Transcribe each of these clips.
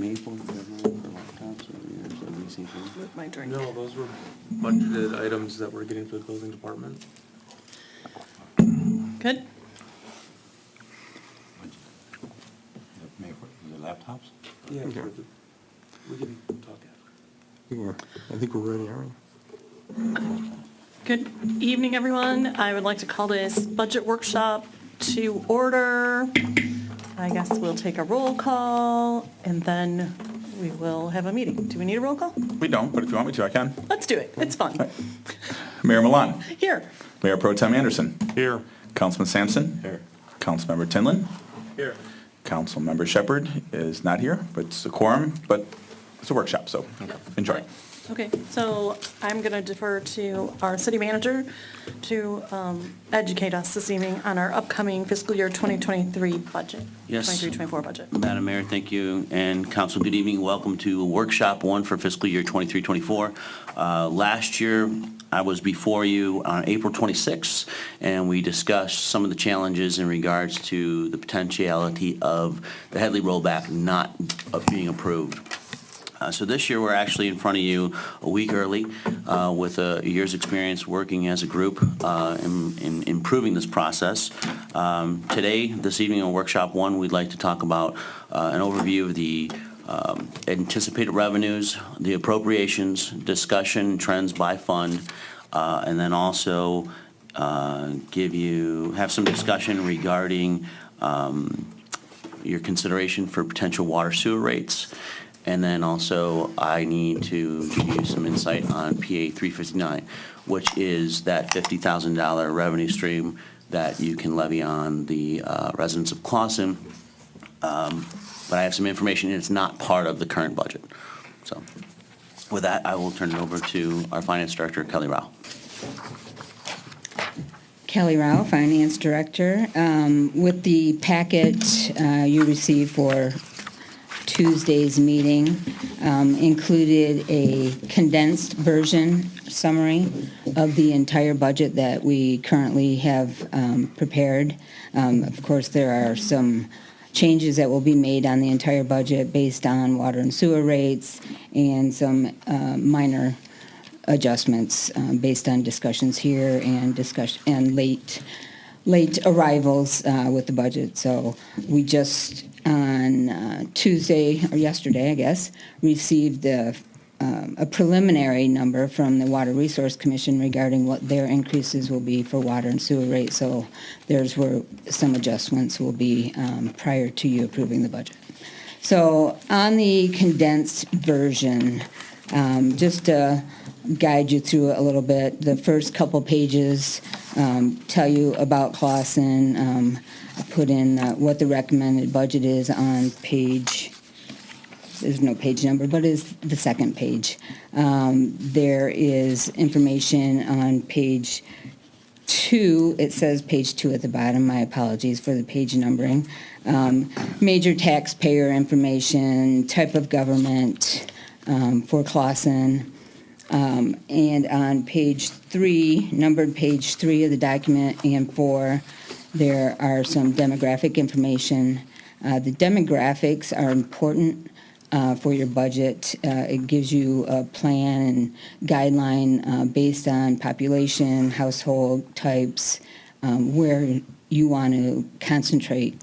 Maple, for laptops, or is that VCP? With my drink. No, those were budgeted items that we're getting for the building department. Good? The laptops? Yeah, Okay. we can talk after. I think we're ready, aren't we? Good evening, everyone. I would like to call this budget workshop to order. I guess we'll take a roll call, and then we will have a meeting. Do we need a roll call? We don't, but if you want me to, I can. Let's do it. It's fun. Mayor Milan. Here. Mayor Pro Tem Anderson. Here. Councilman Sampson. Here. Councilmember Tinlin. Here. Councilmember Shepherd is not here, but it's a quorum, but it's a workshop, so enjoy. Okay, so I'm going to defer to our city manager to educate us this evening on our upcoming fiscal year 2023 budget. Yes. 23-24 budget. Madam Mayor, thank you, and council, good evening. Welcome to Workshop 1 for fiscal year 23-24. Last year, I was before you on April 26th, and we discussed some of the challenges in regards to the potentiality of the Headley rollback not being approved. So this year, we're actually in front of you a week early with a year's experience working as a group in improving this process. Today, this evening on Workshop 1, we'd like to talk about an overview of the anticipated revenues, the appropriations, discussion, trends by fund, and then also have some discussion regarding your consideration for potential water sewer rates. And then also, I need to give you some insight on PA 359, which is that $50,000 revenue stream that you can levy on the residents of Clawson. But I have some information, and it's not part of the current budget. So with that, I will turn it over to our Finance Director, Kelly Rao. Kelly Rao, Finance Director. With the packet you received for Tuesday's meeting, included a condensed version summary of the entire budget that we currently have prepared. Of course, there are some changes that will be made on the entire budget based on water and sewer rates and some minor adjustments based on discussions here and late arrivals with the budget. So we just on Tuesday, or yesterday, I guess, received a preliminary number from the Water Resource Commission regarding what their increases will be for water and sewer rates. So there's where some adjustments will be prior to you approving the budget. So on the condensed version, just to guide you through it a little bit, the first couple pages tell you about Clawson. I put in what the recommended budget is on page, there's no page number, but it's the second page. There is information on page 2. It says page 2 at the bottom. My apologies for the page numbering. Major taxpayer information, type of government for Clawson. And on page 3, numbered page 3 of the document and 4, there are some demographic information. The demographics are important for your budget. It gives you a plan and guideline based on population, household types, where you want to concentrate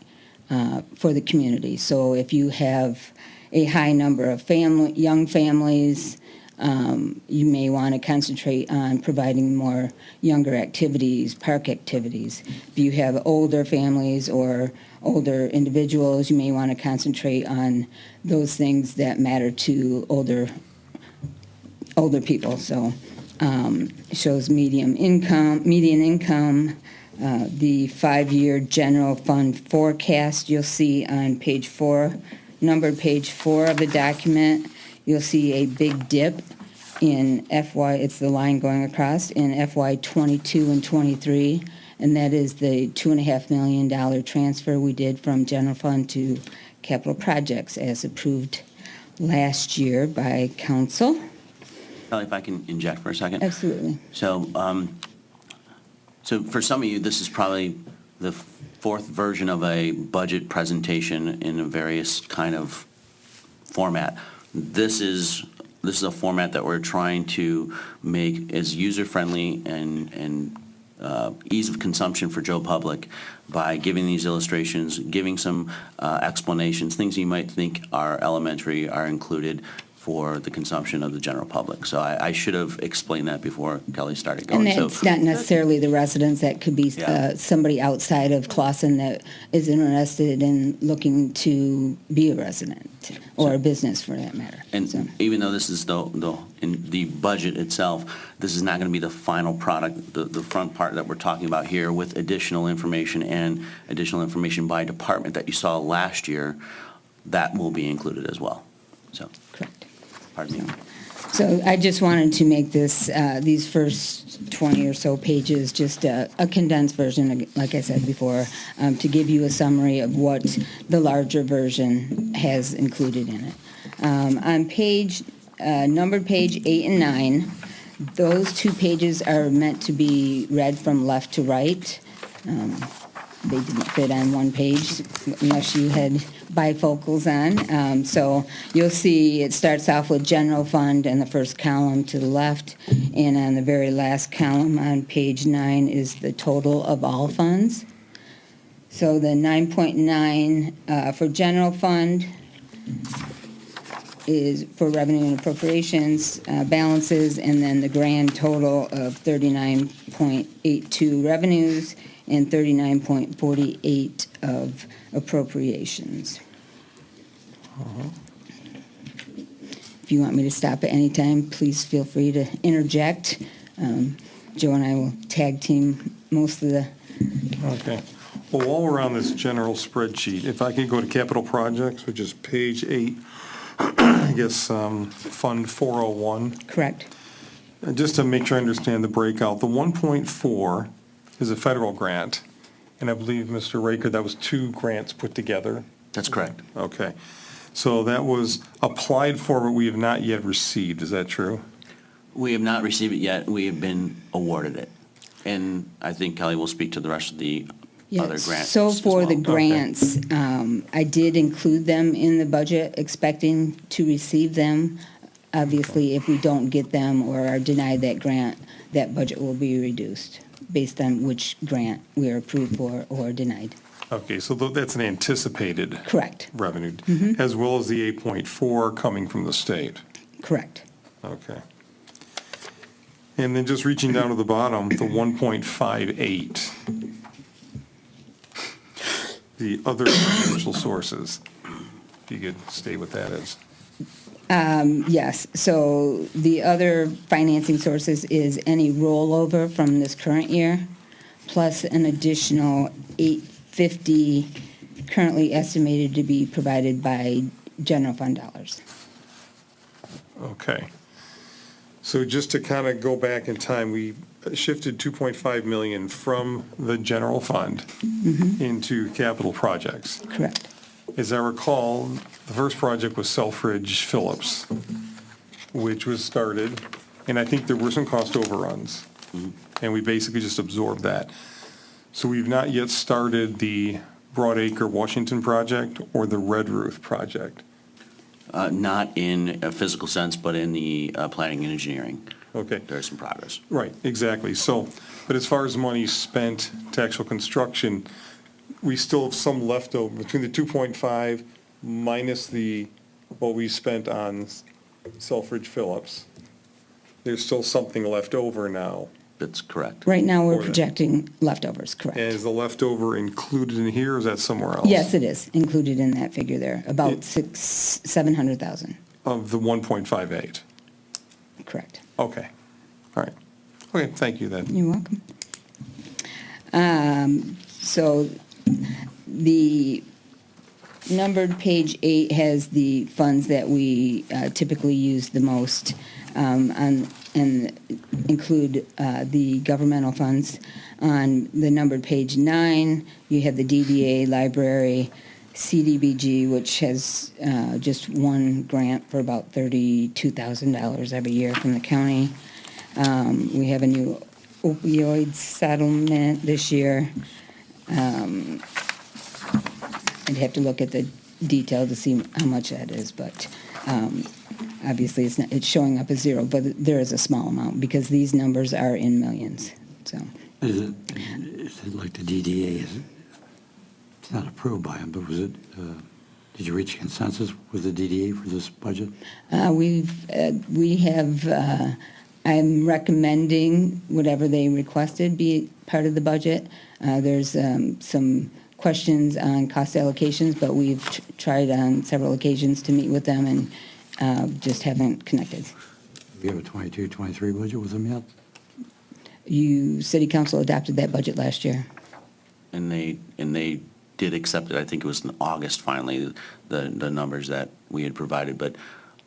for the community. So if you have a high number of young families, you may want to concentrate on providing more younger activities, park activities. If you have older families or older individuals, you may want to concentrate on those things that matter to older people. So it shows median income, the 5-year general fund forecast you'll see on page 4, numbered page 4 of the document. You'll see a big dip in it's the line going across, in FY 22 and 23, and that is the $2.5 million transfer we did from general fund to capital projects as approved last year by council. Kelly, if I can inject for a second. Absolutely. So, so for some of you, this is probably the fourth version of a budget presentation in a various kind of format. This is a format that we're trying to make as user-friendly and ease of consumption for Joe Public by giving these illustrations, giving some explanations, things you might think are elementary are included for the consumption of the general public. So I should have explained that before Kelly started going. And that's not necessarily the residents, that could be Yeah. somebody outside of Clausen that is interested in looking to be a resident, or a business for that matter. And So- even though this is in the budget itself, this is not going to be the final product, the front part that we're talking about here with additional information and additional information by department that you saw last year, that will be included as well. So, Correct. pardon me. So I just wanted to make this, these first 20 or so pages, just a condensed version, like I said before, to give you a summary of what the larger version has included in it. On page, numbered page 8 and 9, those 2 pages are meant to be read from left to right. They didn't fit on one page unless you had bifocals on. So you'll see it starts off with general fund in the first column to the left, and on the very last column on page 9 is the total of all funds. So the 9.9 for general fund is for revenue and appropriations balances, and then the grand total of 39.82 revenues and 39.48 of appropriations. If you want me to stop at any time, please feel free to interject. Joe and I will tag team most of the, Okay. Well, while we're on this general spreadsheet, if I could go to capital projects, which is page 8, I guess, Fund 401. correct? Just to make sure I understand the breakout, the 1.4 is a federal grant, and I believe, Mr. Raker, that was 2 grants put together. That's correct. Okay. So that was applied for, but we have not yet received. Is that true? We have not received it yet. We have been awarded it. And I think Kelly will speak to the rest of the other Yes. grants So as for the well. grants, I did include them in the budget, expecting to receive them. Obviously, if we don't get them or are denied that grant, that budget will be reduced based on which grant we are approved for or denied. Okay, so that's an anticipated Correct, revenue, as well as the 8.4 coming from the state. correct. Okay. And then just reaching down to the bottom, the 1.58. The other financial sources, if you could state what that is. Yes, so the other financing sources is any rollover from this current year, plus an additional $850 currently estimated to be provided by general fund dollars. Okay. So just to kind of go back in time, we shifted 2.5 million from the general fund into capital projects. Correct. As I recall, the first project was Selfridge Phillips, which was started, and I think there were some cost overruns, and we basically just absorbed that. So we've not yet started the Broadacre Washington project or the Red Roof project. Not in a physical sense, but in the planning and engineering. Okay. There's some progress. Right, exactly. So, but as far as money spent to actual construction, we still have some leftover, between the 2.5 minus what we spent on Selfridge Phillips. There's still something left over now. That's correct. Right now, we're For that. projecting leftovers, And correct? is the leftover included in here, or is that somewhere else? Yes, it is, included in that figure there, about 700,000, Of the 1.58? correct. Okay, all right. Okay, thank you then. You're welcome. So the numbered page 8 has the funds that we typically use the most, and include the governmental funds. On the numbered page 9, you have the DDA, library, CDBG, which has just one grant for about $32,000 every year from the county. We have a new opioid settlement this year. I'd have to look at the detail to see how much that is, but obviously it's showing up as zero, but there is a small amount because these numbers are in millions, so. Is it like the DDA? It's not approved by them, but was it, did you reach consensus with the DDA for this budget? I'm recommending whatever they requested be part of the budget. There's some questions on cost allocations, but we've tried on several occasions to meet with them and just haven't connected. Do you have a 22-23 budget with them yet? City Council adopted that budget last year. And they did accept it. I think it was in August finally, the numbers that we had provided. But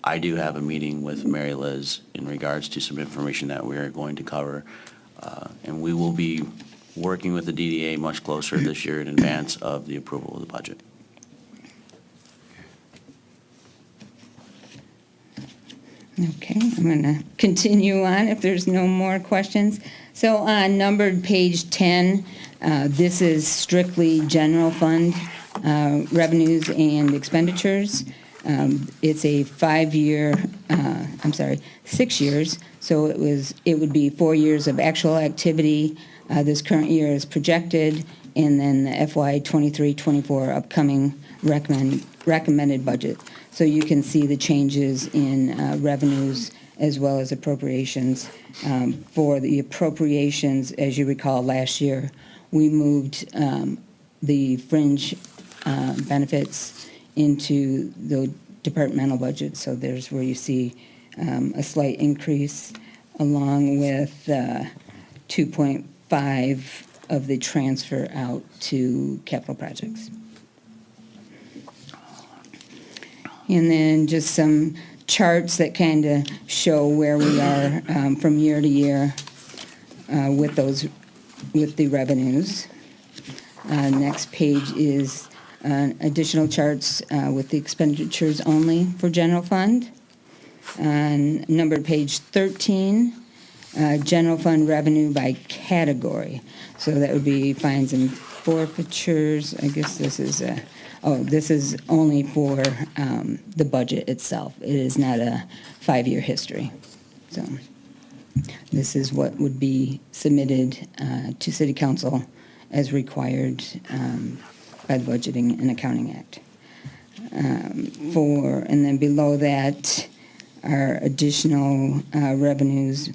I do have a meeting with Mary Liz in regards to some information that we are going to cover. And we will be working with the DDA much closer this year in advance of the approval of the budget. Okay, I'm going to continue on if there's no more questions. So on numbered page 10, this is strictly general fund revenues and expenditures. It's a 6 years, so it would be 4 years of actual activity. This current year is projected, and then the FY 23-24 upcoming recommended budget. So you can see the changes in revenues as well as appropriations. For the appropriations, as you recall, last year, we moved the fringe benefits into the departmental budget. So there's where you see a slight increase along with 2.5 of the transfer out to capital projects. And then just some charts that kind of show where we are from year to year with the revenues. Next page is additional charts with the expenditures only for general fund. On numbered page 13, general fund revenue by category. So that would be fines and forfeitures. I guess this is this is only for the budget itself. It is not a 5-year history. So this is what would be submitted to City Council as required by the Budgeting and Accounting Act. And then below that are additional revenues.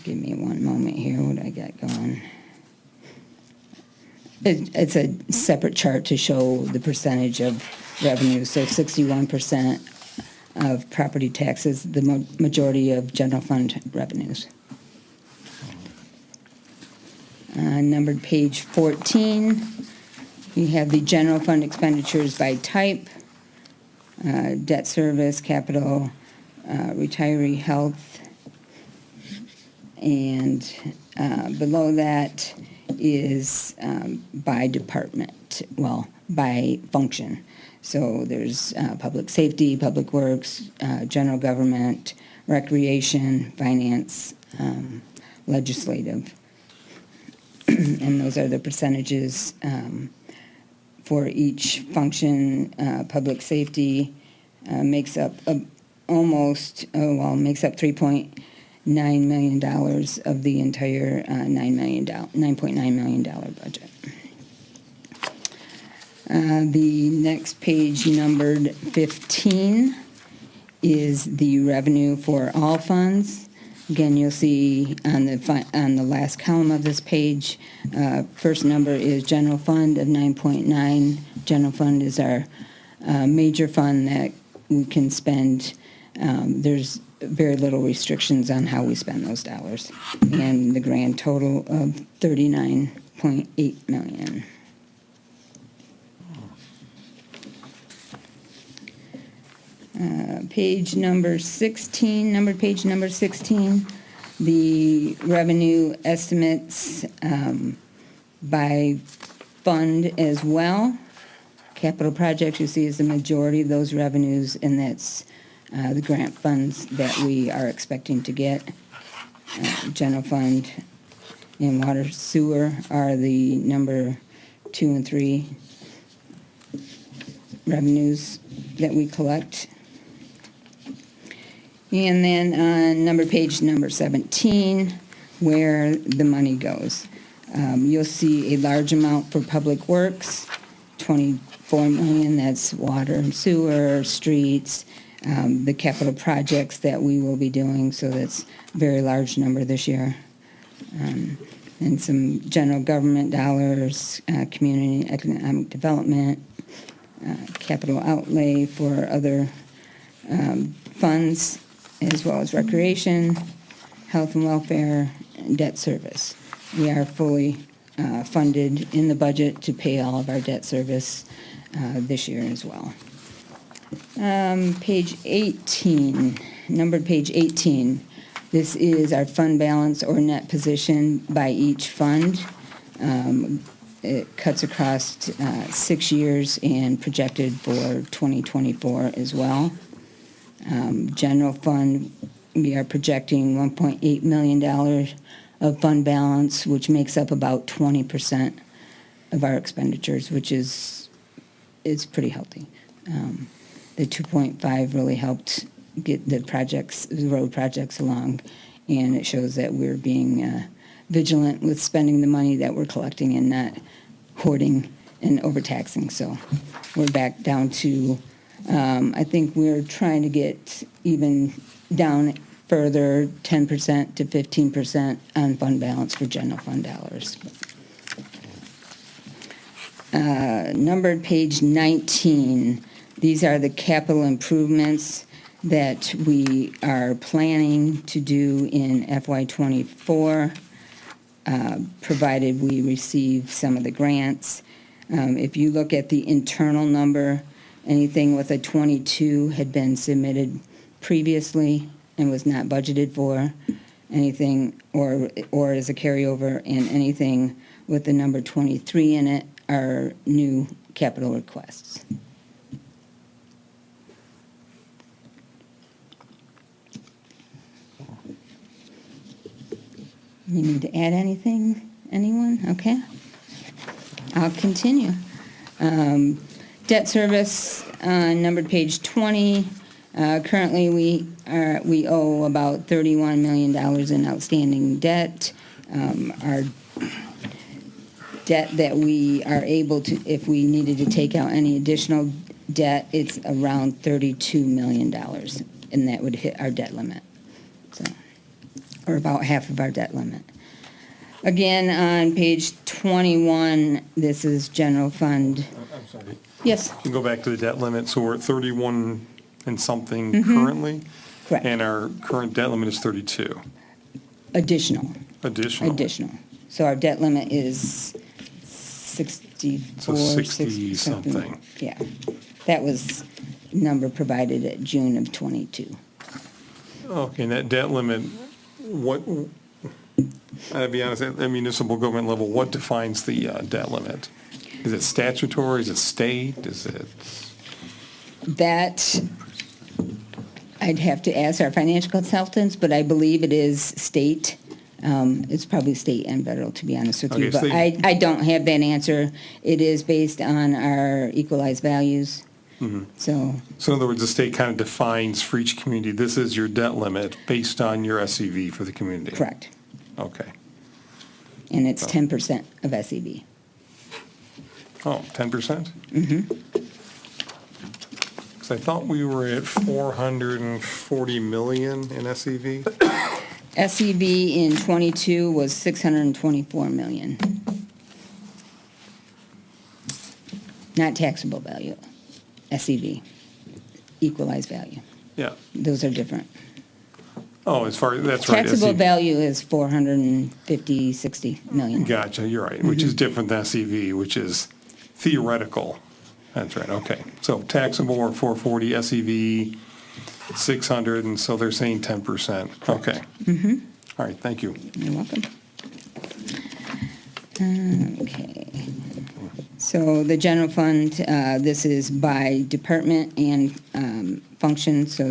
Give me one moment here, what I got going. It's a separate chart to show the percentage of revenue. So 61% of property taxes, the majority of general fund revenues. Numbered page 14, you have the general fund expenditures by type, debt service, capital, retiree health, and below that is by department, well, by function. So there's public safety, public works, general government, recreation, finance, legislative. And those are the percentages for each function. Public safety makes up makes up $3.9 million of the entire $9.9 million budget. The next page, numbered 15, is the revenue for all funds. Again, you'll see on the last column of this page, first number is general fund of 9.9. General fund is our major fund that we can spend. There's very little restrictions on how we spend those dollars, and the grand total of $39.8 million. Page number 16, numbered page number 16, the revenue estimates by fund as well. Capital projects, you see, is the majority of those revenues, and that's the grant funds that we are expecting to get. General fund and water sewer are the number 2 and 3 revenues that we collect. And then on page number 17, where the money goes. You'll see a large amount for Public Works, 24 million, that's water and sewer, streets, the capital projects that we will be doing, so that's a very large number this year. And some general government dollars, community economic development, capital outlay for other funds, as well as recreation, health and welfare, and debt service. We are fully funded in the budget to pay all of our debt service this year as well. Page 18, numbered page 18. This is our fund balance or net position by each fund. It cuts across 6 years and projected for 2024 as well. General fund, we are projecting $1.8 million of fund balance, which makes up about 20% of our expenditures, which is pretty healthy. The 2.5 really helped get the road projects along, and it shows that we're being vigilant with spending the money that we're collecting and not hoarding and overtaxing. So we're back down to, I think we're trying to get even down further, 10% to 15% on fund balance for general fund dollars. Numbered page 19, these are the capital improvements that we are planning to do in FY24, provided we receive some of the grants. If you look at the internal number, anything with a 22 had been submitted previously and was not budgeted for, anything or is a carryover, and anything with the number 23 in it are new capital requests. You need to add anything, anyone? Okay. I'll continue. Debt service, numbered page 20. Currently, we owe about $31 million in outstanding debt. Our debt that we are able to, if we needed to take out any additional debt, it's around $32 million, and that would hit our debt limit. So, or about half of our debt limit. Again, on page 21, this is general fund. I'm sorry. Yes, You can go back to the debt limit, so we're at 31 and something currently? correct. And our current debt limit is 32. Additional. Additional. So our debt limit is 64. So 60 something. Yeah. That was number provided at June of '22. Okay, and that debt limit, what, I'll be honest, at the municipal government level, what defines the debt limit? Is it statutory, is it state, is it? That, I'd have to ask our financial consultants, but I believe it is state. It's probably state and federal, to be honest with you. Okay, But I don't have that answer. It is based on our equalized values. So, So in other words, the state kind of defines for each community, this is your debt limit based on your SEV for the community? correct. Okay. And it's 10% of SEV. Oh, 10%? Mm-hmm. Because I thought we were at 440 million in SEV? SEV in '22 was 624 million. Not taxable value, SEV, equalized value. Yeah. Those are different. Oh, as far, that's right. Taxable SEV. value is 450, 60 million. Gotcha, you're right, which is different than SEV, which is theoretical. That's right, okay. So taxable or 440, SEV 600, and so they're saying 10%. Okay. All right, thank you. You're welcome. Okay. So the general fund, this is by department and function. So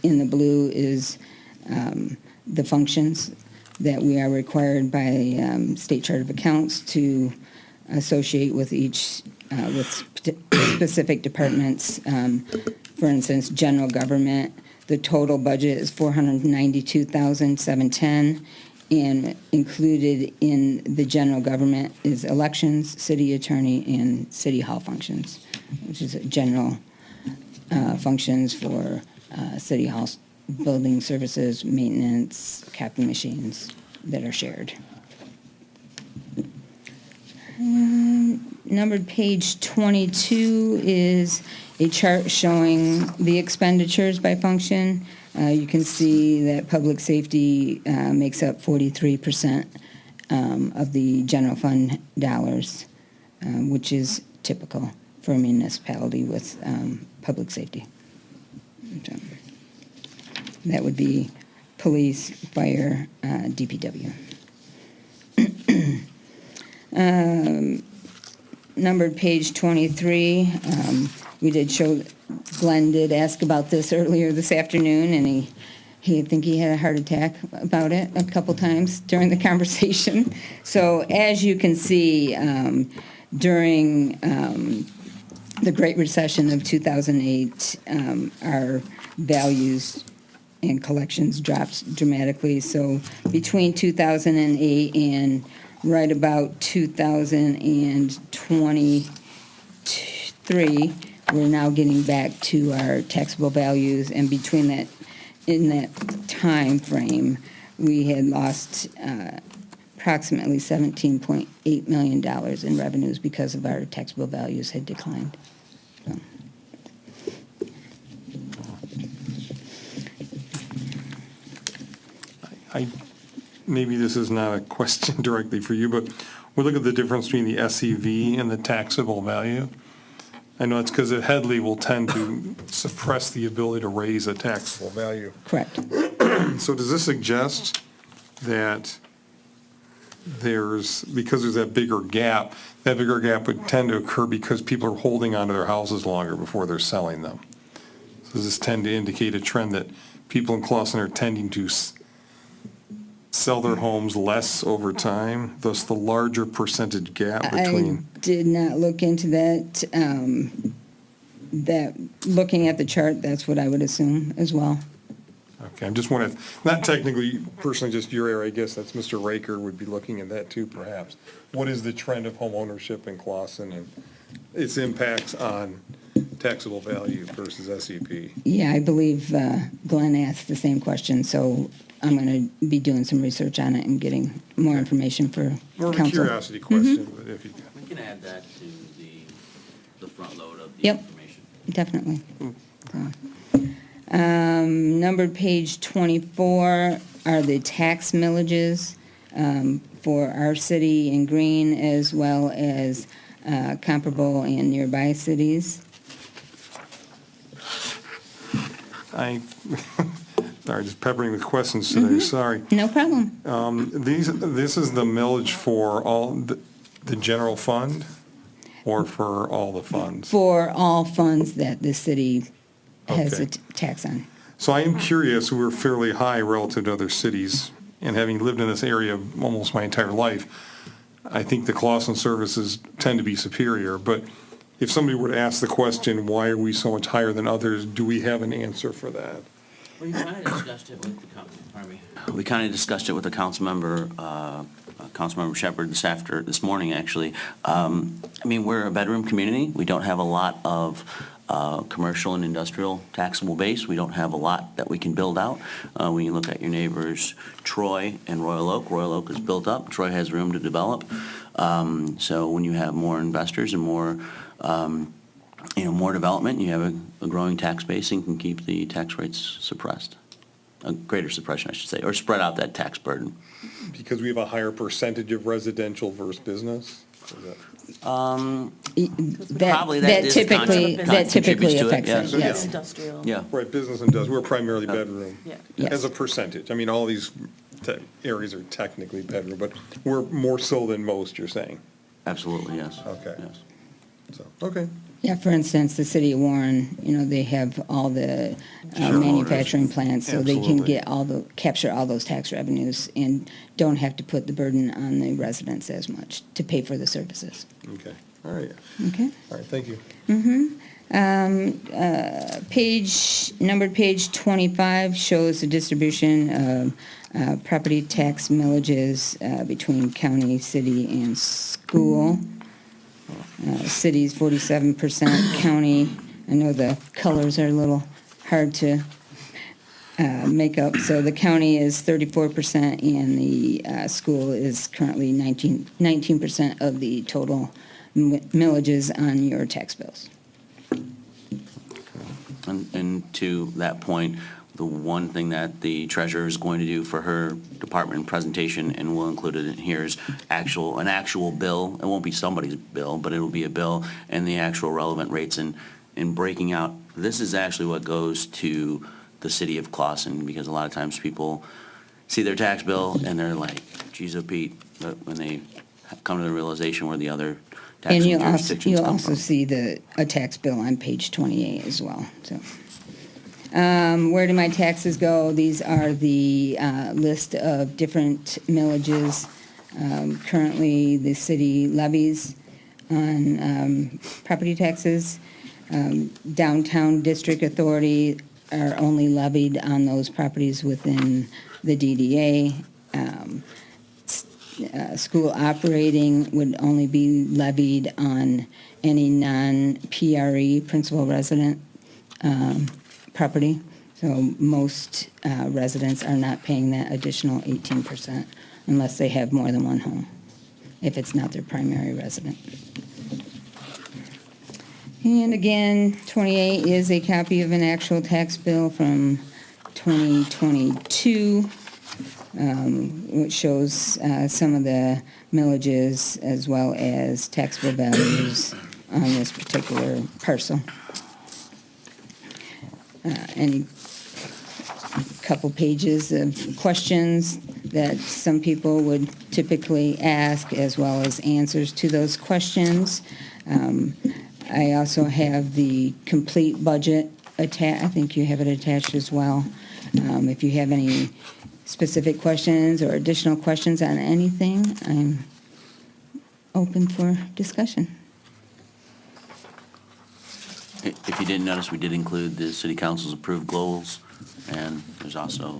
in the blue is the functions that we are required by State Chart of Accounts to associate with each with specific departments. For instance, general government, the total budget is $492,710, and included in the general government is elections, city attorney, and city hall functions, which is general functions for city hall building services, maintenance, capital machines that are shared. Numbered page 22 is a chart showing the expenditures by function. You can see that public safety makes up 43% of the general fund dollars, which is typical for a municipality with public safety. So, that would be police, fire, DPW. Numbered page 23, we did show, Glenn did ask about this earlier this afternoon, and I think he had a heart attack about it a couple times during the conversation. So as you can see, during the Great Recession of 2008, our values and collections dropped dramatically. So between 2008 and right about 2023, we're now getting back to our taxable values, and between that, in that time frame, we had lost approximately $17.8 million in revenues because of our taxable values had declined. So. Maybe this is not a question directly for you, but we look at the difference between the SEV and the taxable value. I know it's because a Headley will tend to suppress the ability to raise a taxable value. Correct. So does this suggest that because there's that bigger gap would tend to occur because people are holding onto their houses longer before they're selling them? So does this tend to indicate a trend that people in Clawson are tending to sell their homes less over time, thus the larger percentage gap between? I did not look into that. Looking at the chart, that's what I would assume as well. Okay, I'm just wondering, not technically, personally, just your area, I guess that's Mr. Raker would be looking at that too, perhaps. What is the trend of home ownership in Clawson and its impacts on taxable value versus SEP? Yeah, I believe Glenn asked the same question, so I'm going to be doing some research on it and getting more information for More of a council. curiosity question, but if you can. We can add that to the front load of the Yep. information. Definitely. So, numbered page 24 are the tax millages for our city in Green, as well as comparable and nearby cities. Sorry, just peppering with questions today, sorry. No problem. This is the millage for all the general fund or for all the funds? For all funds that the city has a Okay. tax on. So I am curious, we're fairly high relative to other cities, and having lived in this area almost my entire life, I think the Clawson services tend to be superior, but if somebody were to ask the question, why are we so much higher than others, do we have an answer for that? We kind of discussed it with We kind of discussed it with the Councilmember Shepherd this morning, actually. I mean, we're a bedroom community. We don't have a lot of commercial and industrial taxable base. We don't have a lot that we can build out. When you look at your neighbors, Troy and Royal Oak is built up. Troy has room to develop. So when you have more investors and more more development, you have a growing tax base and can keep the tax rates suppressed. A greater suppression, I should say, or spread out that tax burden. Because we have a higher percentage of residential versus business? Is that- Probably that is typically contributes to it, affects yes. it, yes. Industrial. Yeah. Right, business and does, we're primarily bedroom. Yeah. Yes. As a percentage, I mean, all these areas are technically bedroom, but we're more so than most, you're saying? Absolutely, yes. Okay. Yes. So, okay. Yeah, for instance, the city of Warren, they have all the manufacturing plants, so they can Absolutely. capture all those tax revenues and don't have to put the burden on the residents as much to pay for the services. Okay, All right, Okay. all right, thank you. Numbered page 25 shows the distribution of property tax millages between county, city, and school. City's 47%, county, I know the colors are a little hard to make up, so the county is 34% and the school is currently 19% of the total millages on your tax bills. And to that point, the one thing that the treasurer is going to do for her department presentation, and we'll include it in here, is an actual bill. It won't be somebody's bill, but it'll be a bill and the actual relevant rates and breaking out. This is actually what goes to the city of Clawson, because a lot of times people see their tax bill and they're like, geez, oh Pete, but when they come to the realization where the other tax And jurisdictions you'll come also from. see a tax bill on page 28 as well, so. Where do my taxes go? These are the list of different millages. Currently, the city levies on property taxes. Downtown District Authority are only levied on those properties within the DDA. School operating would only be levied on any non-PRE, principal resident property. So most residents are not paying that additional 18% unless they have more than one home, if it's not their primary resident. And again, 28 is a copy of an actual tax bill from 2022, which shows some of the millages as well as taxable values on this particular parcel. Any couple pages of questions that some people would typically ask, as well as answers to those questions. I also have the complete budget attached. I think you have it attached as well. If you have any specific questions or additional questions on anything, I'm open for discussion. If you didn't notice, we did include the city council's approved goals, and there's also,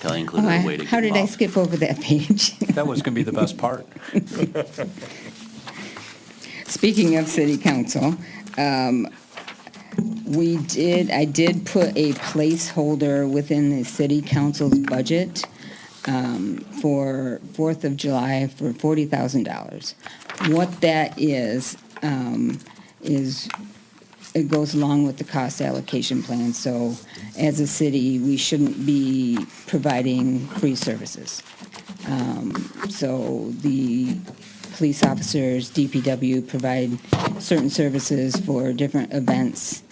Kelly included a way to get How did I involved. skip over that page? That was going to be the best part. Speaking of city council, I did put a placeholder within the city council's budget for 4th of July for $40,000. What that is it goes along with the cost allocation plan. So as a city, we shouldn't be providing free services. So the police officers, DPW provide certain services for different events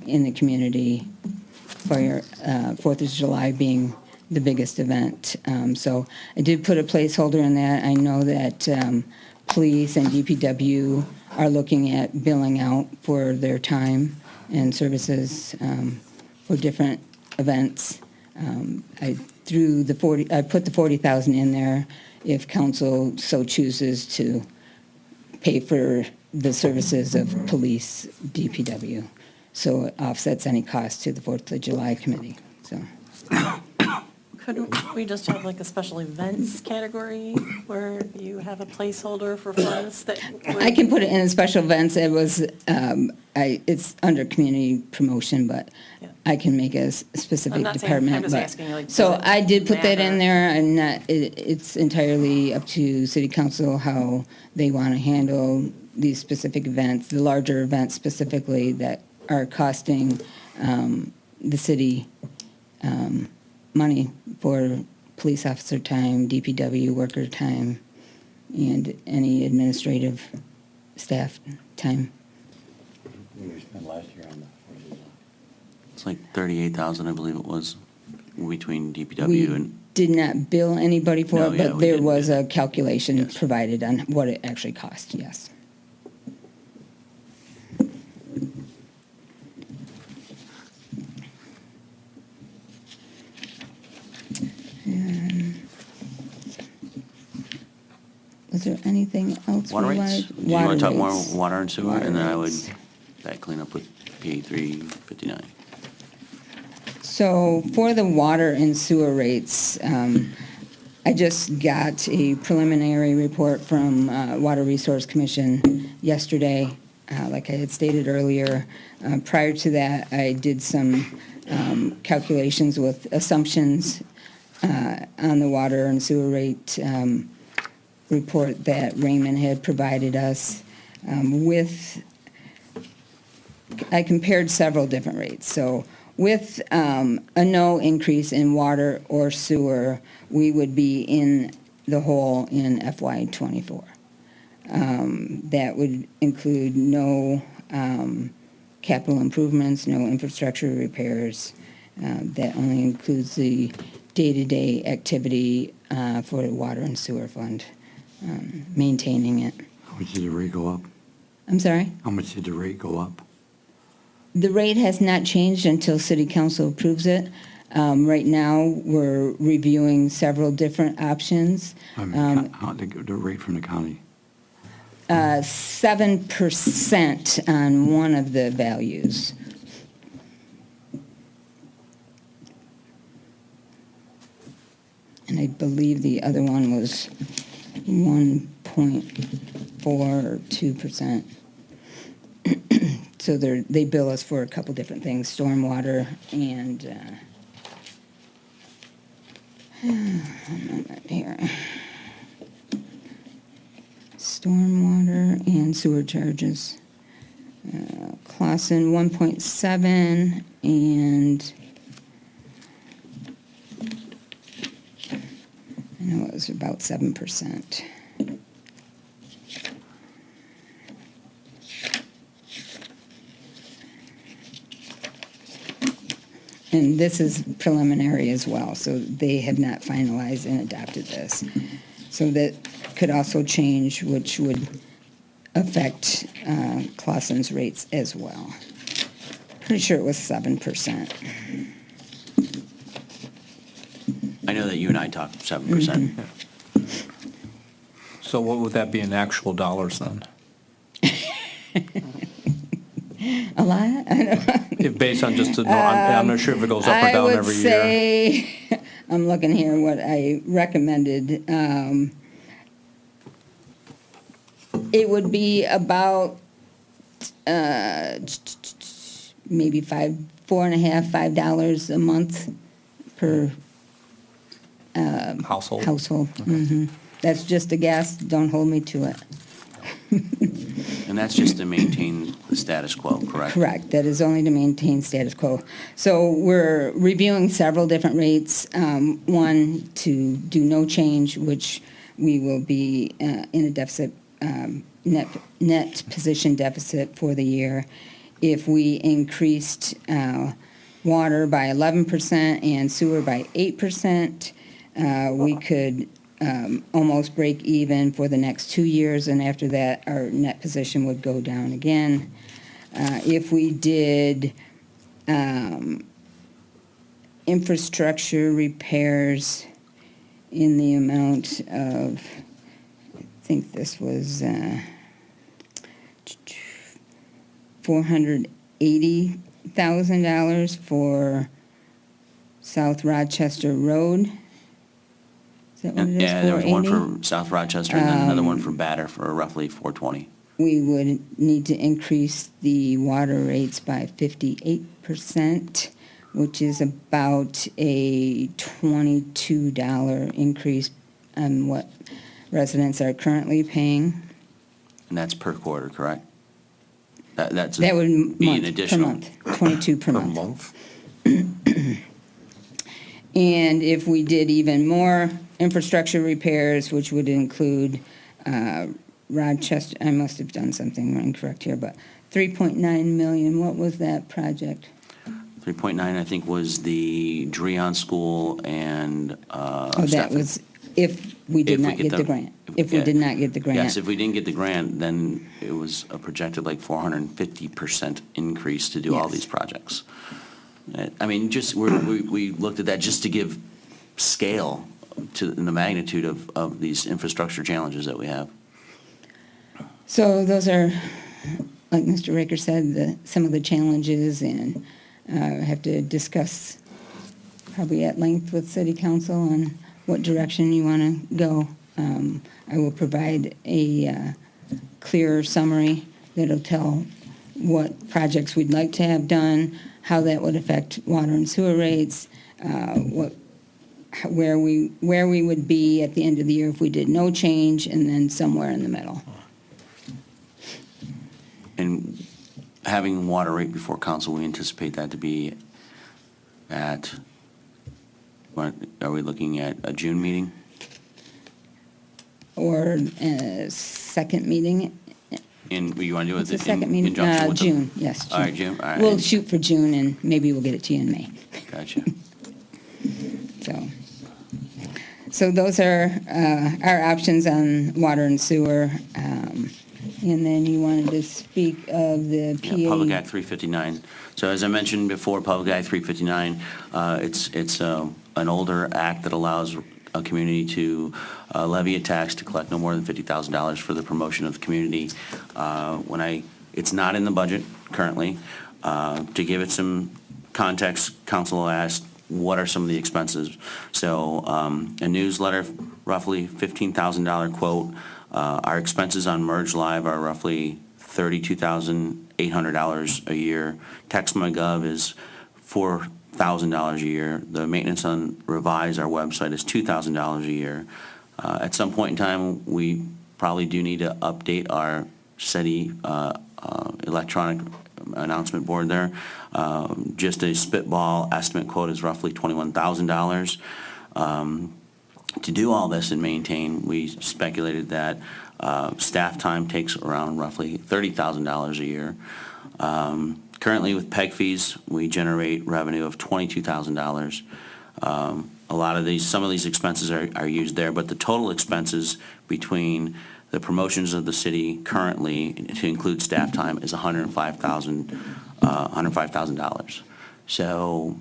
in the community, for your 4th of July being the biggest event. So I did put a placeholder in that. I know that police and DPW are looking at billing out for their time and services for different events. I put the 40,000 in there if council so chooses to pay for the services of police, DPW. So it offsets any cost to the 4th of July committee, so. Couldn't we just have like a special events category where you have a placeholder for funds that? I can put it in special events. It was, it's under community promotion, but Yeah. I can make a specific I'm not saying- department. I'm just but- asking, like, So does it I did put that in matter? there. I'm not, it's entirely up to city council how they want to handle these specific events, the larger events specifically that are costing the city money for police officer time, DPW worker time, and any administrative staff time. We spent last year on It's like 38,000, I believe it was, between DPW We and, did not bill anybody for No, it, yeah, but we there didn't. was a calculation Yes. provided on what it actually cost, yes. is there anything else? Water we rates? wanted? Do you want to talk more rates. water and sewer? Water And then I would, rates. that clean up with P 359. So for the water and sewer rates, I just got a preliminary report from Water Resource Commission yesterday, like I had stated earlier. Prior to that, I did some calculations with assumptions on the water and sewer rate report that Raymond had provided us. I compared several different rates. So with a no increase in water or sewer, we would be in the hole in FY '24. That would include no capital improvements, no infrastructure repairs. That only includes the day-to-day activity for the water and sewer fund, maintaining it. How much did the rate go up? I'm sorry? How much did the rate go up? The rate has not changed until city council approves it. Right now, we're reviewing several different options. I mean, the rate from the county. 7% on one of the values. And I believe the other one was 1.4 or 2%. So they bill us for a couple different things, stormwater and, one moment here. Stormwater and sewer charges. Clausen 1.7 and I know it was about 7%. And this is preliminary as well, so they have not finalized and adopted this. So that could also change, which would affect Clausen's rates as well. Pretty sure it was 7%. I know that you and I talked 7%. So what would that be in actual dollars then? A lot? I don't know. If based on just, I'm not sure if it goes up or down every year. I would say, I'm looking here what I recommended. It would be about maybe $4.50, $5 a month per Household? household. That's just a guess, don't hold me to it. And that's just to maintain the status quo, correct? Correct, that is only to maintain status quo. So we're reviewing several different rates. One, to do no change, which we will be in a deficit, net position deficit for the year. If we increased water by 11% and sewer by 8%, we could almost break even for the next 2 years, and after that, our net position would go down again. If we did infrastructure repairs in the amount of, I think this was $480,000 for South Rochester Road. Is that what it is? Yeah, there was one 480? for South Rochester and then another one for Batter for roughly 420. We would need to increase the water rates by 58%, which is about a $22 increase on what residents are currently paying. And that's per quarter, correct? That's That would be an month, per additional. month, 22 per Per month. month? And if we did even more infrastructure repairs, which would include Rochester, I must have done something incorrect here, but 3.9 million, what was that project? 3.9, I think, was the Dreon School and Oh, that Stafford. was if we did If we not get get the the- grant. If we yeah. did not get the grant. Yes, if we didn't get the grant, then it was a projected like 450% increase to do all Yes. these projects. I mean, just, we looked at that just to give scale in the magnitude of these infrastructure challenges that we have. So those are, like Mr. Raker said, some of the challenges, and have to discuss probably at length with City Council on what direction you want to go. I will provide a clearer summary that'll tell what projects we'd like to have done, how that would affect water and sewer rates, where we would be at the end of the year if we did no change, and then somewhere in the middle. And having water rate before council, we anticipate that to be at, what, are we looking at a June meeting? Or a second meeting. You want to do it It's a in second meeting, conjunction with the? June, yes. All right, June, all right. We'll shoot for June, and maybe we'll get it to you in May. Gotcha. So those are our options on water and sewer. And then you wanted to speak of the PA. Yeah, Public Act 359. So as I mentioned before, Public Act 359, it's an older act that allows a community to levy a tax to collect no more than $50,000 for the promotion of the community. It's not in the budget currently. To give it some context, council asked, what are some of the expenses? So a newsletter, roughly $15,000 quote. Our expenses on Merge Live are roughly $32,800 a year. TextMyGov is $4,000 a year. The maintenance on Revise, our website, is $2,000 a year. At some point in time, we probably do need to update our city electronic announcement board there. Just a spitball estimate quote is roughly $21,000. To do all this and maintain, we speculated that staff time takes around roughly $30,000 a year. Currently with PEG fees, we generate revenue of $22,000. Some of these expenses are used there, but the total expenses between the promotions of the city currently, to include staff time, is $105,000. So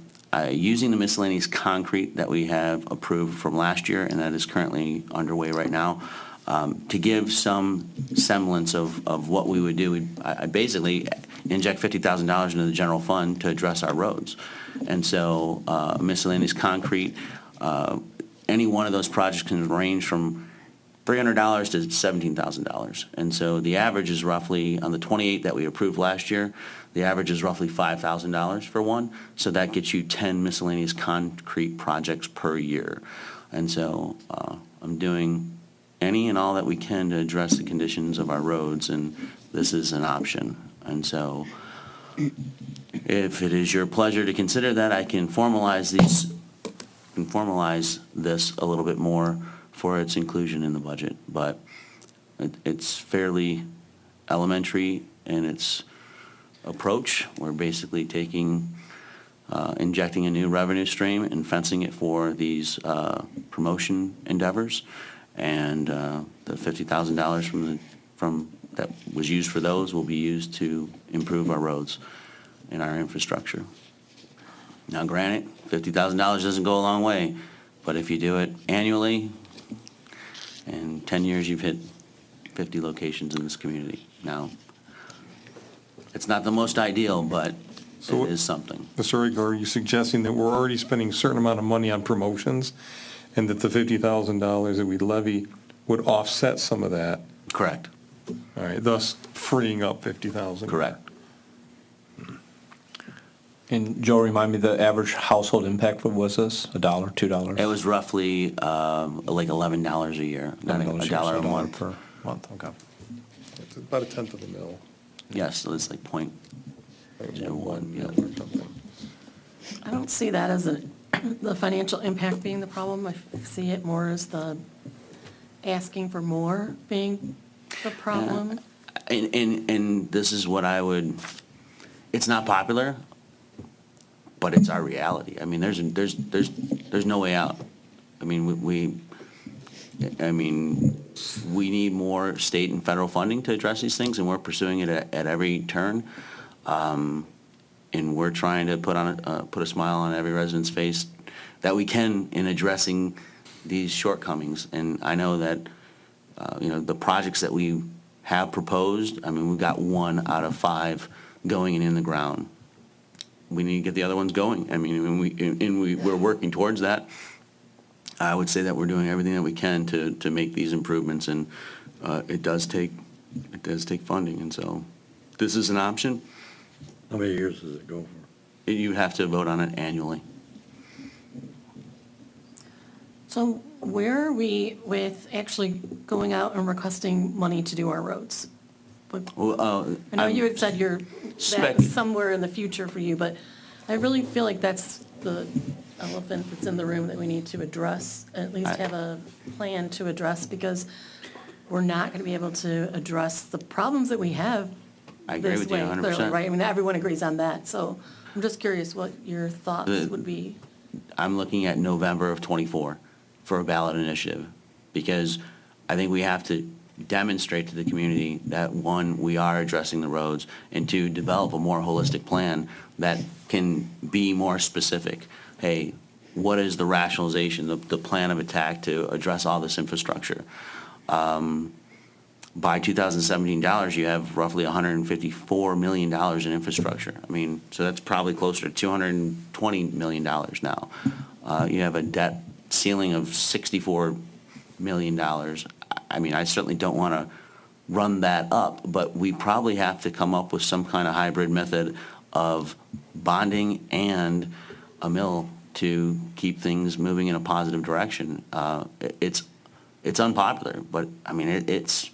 using the miscellaneous concrete that we have approved from last year, and that is currently underway right now, to give some semblance of what we would do, I basically inject $50,000 into the general fund to address our roads. And so miscellaneous concrete, any one of those projects can range from $300 to $17,000. And so the average is roughly, on the 28 that we approved last year, the average is roughly $5,000 for one. So that gets you 10 miscellaneous concrete projects per year. And so I'm doing any and all that we can to address the conditions of our roads, and this is an option. And so if it is your pleasure to consider that, I can formalize this a little bit more for its inclusion in the budget. But it's fairly elementary in its approach. We're basically injecting a new revenue stream and fencing it for these promotion endeavors. And the $50,000 from that was used for those will be used to improve our roads and our infrastructure. Now, granted, $50,000 doesn't go a long way, but if you do it annually, in 10 years you've hit 50 locations in this community. Now, it's not the most ideal, but So it is something. Mr. Raker, are you suggesting that we're already spending a certain amount of money on promotions, and that the $50,000 that we levy would offset some of that? Correct. All right, thus freeing up $50,000? Correct. And Joe, remind me, the average household impact was this, $1, $2? It was roughly like $11 a year, not $11 a dollar a month. per month, okay. It's about a tenth of a mil. Yes, so it's like point. Like 0.01, 1 yeah. mil or something. I don't see that as the financial impact being the problem. I see it more as the asking for more being the problem. And this is what I would, it's not popular, but it's our reality. I mean, there's no way out. I mean, we need more state and federal funding to address these things, and we're pursuing it at every turn. And we're trying to put a smile on every resident's face that we can in addressing these shortcomings. And I know that, the projects that we have proposed, I mean, we've got 1 out of 5 going and in the ground. We need to get the other ones going. I mean, we're working towards that. I would say that we're doing everything that we can to make these improvements, and it does take funding, and so this is an option. How many years does it go for? You have to vote on it annually. So where are we with actually going out and requesting money to do our roads? Well, I know you had said Spec- that's somewhere in the future for you, but I really feel like that's the elephant that's in the room that we need to address, at least have a plan to address, because we're not going to be able to address the problems that we have I agree this with you way, 100%. clearly, right? I mean, everyone agrees on that, so I'm just curious what your thoughts would be. I'm looking at November of '24 for a ballot initiative, because I think we have to demonstrate to the community that, 1, we are addressing the roads, and 2, develop a more holistic plan that can be more specific. Hey, what is the rationalization, the plan of attack to address all this infrastructure? By 2017 dollars, you have roughly $154 million in infrastructure. I mean, so that's probably closer to $220 million now. You have a debt ceiling of $64 million. I mean, I certainly don't want to run that up, but we probably have to come up with some kind of hybrid method of bonding and a mill to keep things moving in a positive direction. It's unpopular, but I mean, it's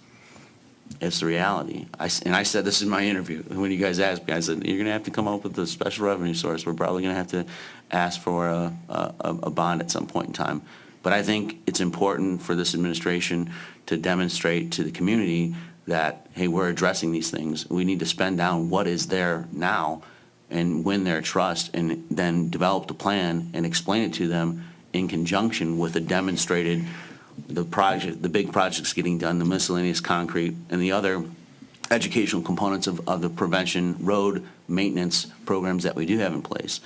the reality. And I said this in my interview, when you guys asked me, I said, you're going to have to come up with a special revenue source. We're probably going to have to ask for a bond at some point in time. But I think it's important for this administration to demonstrate to the community that, hey, we're addressing these things. We need to spend down what is there now and win their trust, and then develop the plan and explain it to them in conjunction with a demonstrated the big projects getting done, the miscellaneous concrete, and the other educational components of the prevention road maintenance programs that we do have in place.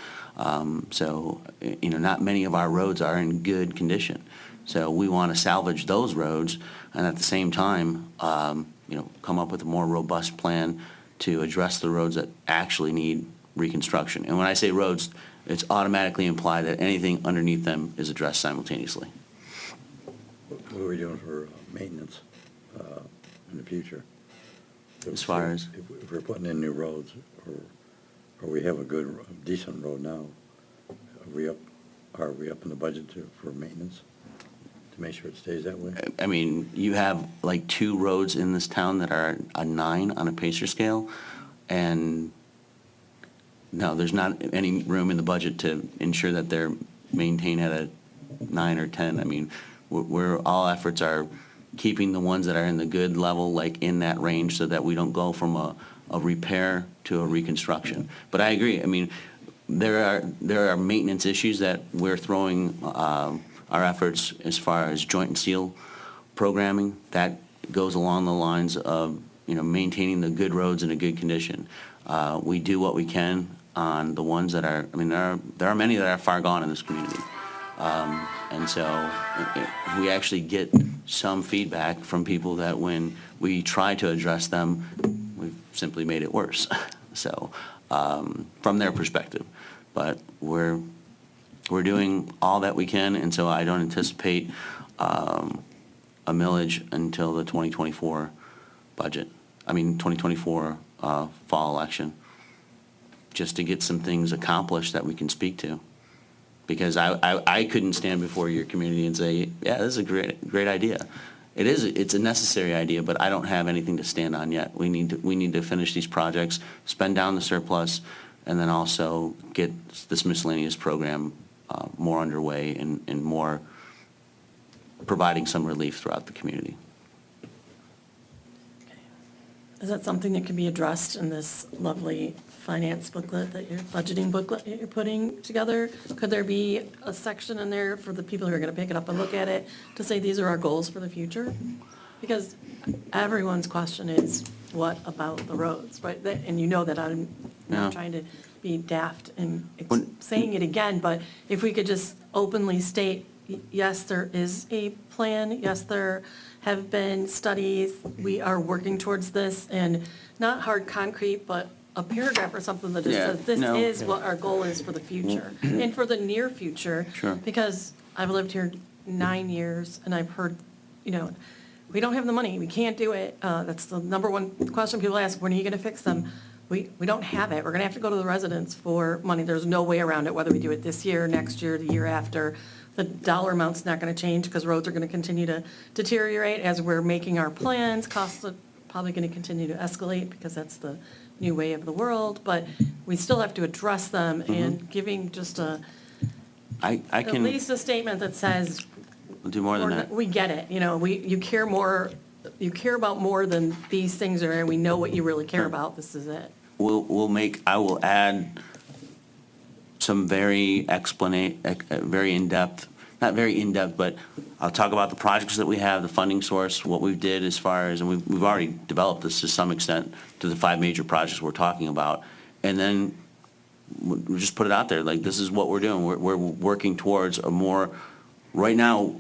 So, not many of our roads are in good condition. So we want to salvage those roads, and at the same time, come up with a more robust plan to address the roads that actually need reconstruction. And when I say roads, it's automatically implied that anything underneath them is addressed simultaneously. What are we doing for maintenance in the future? As far as? If we're putting in new roads, or we have a decent road now, are we up in the budget for maintenance to make sure it stays that way? I mean, you have like 2 roads in this town that are a 9 on a Pacer scale, and no, there's not any room in the budget to ensure that they're maintained at a 9 or 10. I mean, all efforts are keeping the ones that are in the good level, like in that range, so that we don't go from a repair to a reconstruction. But I agree. I mean, there are maintenance issues that we're throwing our efforts as far as joint and seal programming. That goes along the lines of maintaining the good roads in a good condition. We do what we can on the ones that are. I mean, there are many that are far gone in this community. And so we actually get some feedback from people that when we try to address them, we've simply made it worse. So from their perspective, but we're doing all that we can, and so I don't anticipate a millage until the 2024 budget. I mean 2024 fall election, just to get some things accomplished that we can speak to. Because I couldn't stand before your community and say, yeah, this is a great idea. It's a necessary idea, but I don't have anything to stand on yet. We need to finish these projects, spend down the surplus, and then also get this miscellaneous program more underway and more providing some relief throughout the community. Is that something that can be addressed in this lovely finance booklet, budgeting booklet that you're putting together? Could there be a section in there for the people who are going to pick it up and look at it to say these are our goals for the future? Because everyone's question is, what about the roads, right? And you know that I'm not Yeah. trying to be daft and saying it again, but if we could just openly state, yes, there is a plan. Yes, there have been studies. We are working towards this, and not hard concrete, but a paragraph or something that just Yeah, says, this no. is what our goal is for the future and for the near future. Sure. Because I've lived here 9 years, and I've heard, we don't have the money, we can't do it. That's the number one question people ask, when are you going to fix them? We don't have it. We're going to have to go to the residents for money. There's no way around it, whether we do it this year, next year, the year after. The dollar amount's not going to change because roads are going to continue to deteriorate as we're making our plans. Costs are probably going to continue to escalate because that's the new way of the world. But we still have to address them, and giving just I at can least a statement that says, do more than that. we get it, you care about more than these things are, and we know what you really care about. This is it. I will add some very in-depth, not very in-depth, but I'll talk about the projects that we have, the funding source, what we did as far as, and we've already developed this to some extent to the 5 major projects we're talking about. And then we'll just put it out there, like, this is what we're doing. We're working towards a more, right now,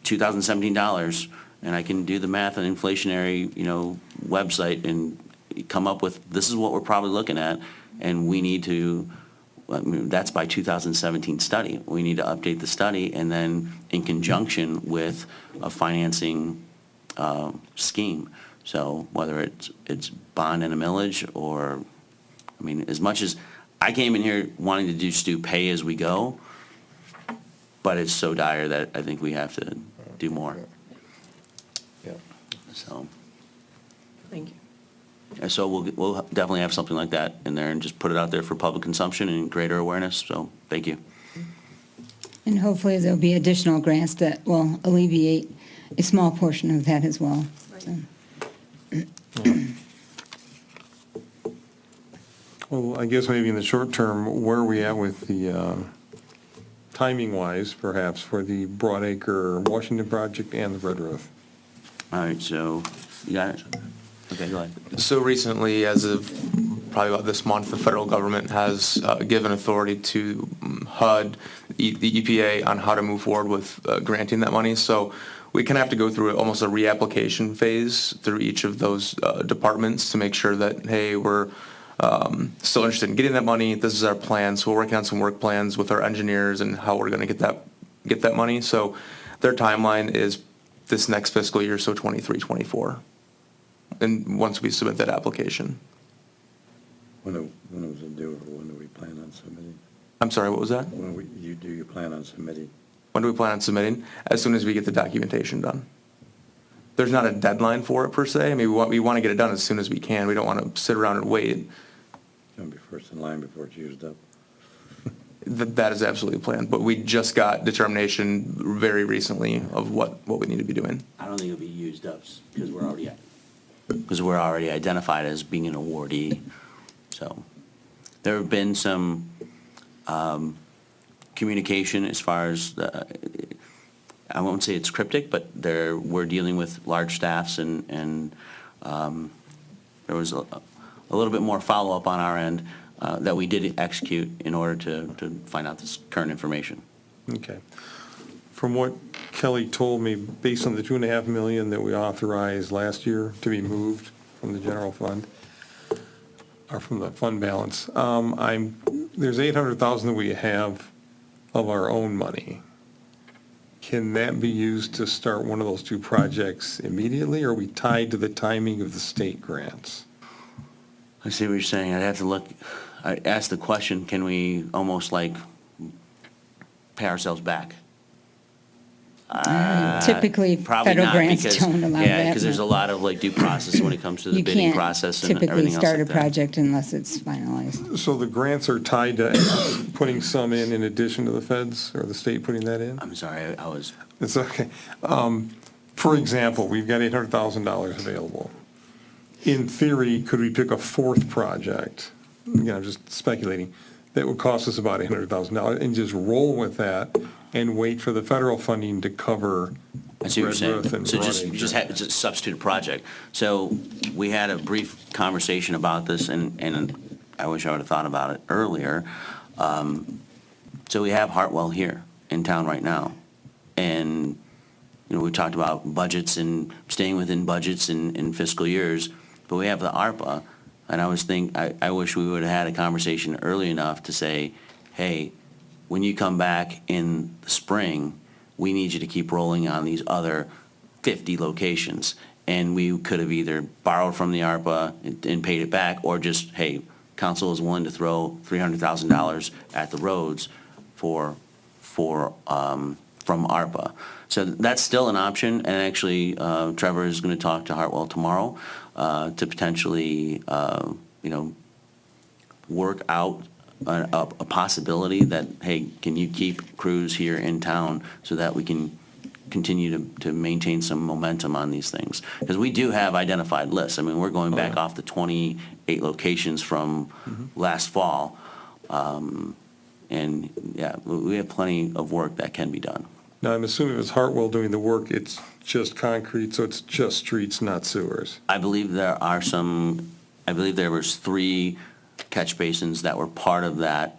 $2,017, and I can do the math on inflationary, website and come up with, this is what we're probably looking at, and we need to, that's by 2017 study. We need to update the study, and then in conjunction with a financing scheme. So whether it's bond and a millage, or, as much as I came in here wanting to just do pay as we go, but it's so dire that I think we have to do more. Yeah. So. Thank you. And so we'll definitely have something like that in there and just put it out there for public consumption and greater awareness, so thank you. And hopefully there'll be additional grants that will alleviate a small portion of that as well. So, Well, I guess maybe in the short term, where are we at with the timing-wise, perhaps, for the Broadacre Washington project and the Red Roof? All right, so, you got it? Okay, go ahead. So recently, as of probably about this month, the federal government has given authority to HUD, the EPA, on how to move forward with granting that money. So we kind of have to go through almost a reapplication phase through each of those departments to make sure that, hey, we're still interested in getting that money. This is our plan. So we're working on some work plans with our engineers and how we're going to get that money. So their timeline is this next fiscal year, so 23, 24. And once we submit that application. When was it due, or when do we plan on submitting? I'm sorry, what was that? When do you plan on submitting? When do we plan on submitting? As soon as we get the documentation done. There's not a deadline for it per se. I mean, we want to get it done as soon as we can. We don't want to sit around and wait. It's going to be first in line before it's used up. That is absolutely the plan. But we just got determination very recently of what we need to be doing. I don't think it'll be used up because we're already identified as being an awardee. So there have been some communication as far as I won't say it's cryptic, but we're dealing with large staffs, and there was a little bit more follow-up on our end that we did execute in order to find out this current information. Okay. From what Kelly told me, based on the $2.5 million that we authorized last year to be moved from the general fund, or from the fund balance, there's $800,000 that we have of our own money. Can that be used to start one of those 2 projects immediately, or are we tied to the timing of the state grants? I see what you're saying. I'd have to look, I asked the question, can we almost like pay ourselves back? Typically, Probably federal not, grants because- don't allow Yeah, that. because there's a lot of like due process when it comes to the You bidding can't process and typically everything else start a like that. project unless it's finalized. So the grants are tied to putting some in addition to the feds, or the state putting that in? I'm sorry, I was, It's okay. For example, we've got $800,000 available. In theory, could we pick a 4th project, again, I'm just speculating, that would cost us about $800,000 and just roll with that and wait for the federal funding to cover I see what Red you're Roof saying. and So Broadacre? just substitute a project. So we had a brief conversation about this, and I wish I would have thought about it earlier. So we have Hartwell here in town right now. And, we talked about budgets and staying within budgets in fiscal years, but we have the ARPA. And I wish we would have had a conversation early enough to say, hey, when you come back in the spring, we need you to keep rolling on these other 50 locations. And we could have either borrowed from the ARPA and paid it back, or just, hey, council is willing to throw $300,000 at the roads from ARPA. So that's still an option, and actually Trevor is going to talk to Hartwell tomorrow to potentially, work out a possibility that, hey, can you keep crews here in town so that we can continue to maintain some momentum on these things? Because we do have identified lists. I mean, we're going back off the 28 locations from last fall. And yeah, we have plenty of work that can be done. Now, I'm assuming if it's Hartwell doing the work, it's just concrete, so it's just streets, not sewers. I believe there was 3 catch basins that were part of that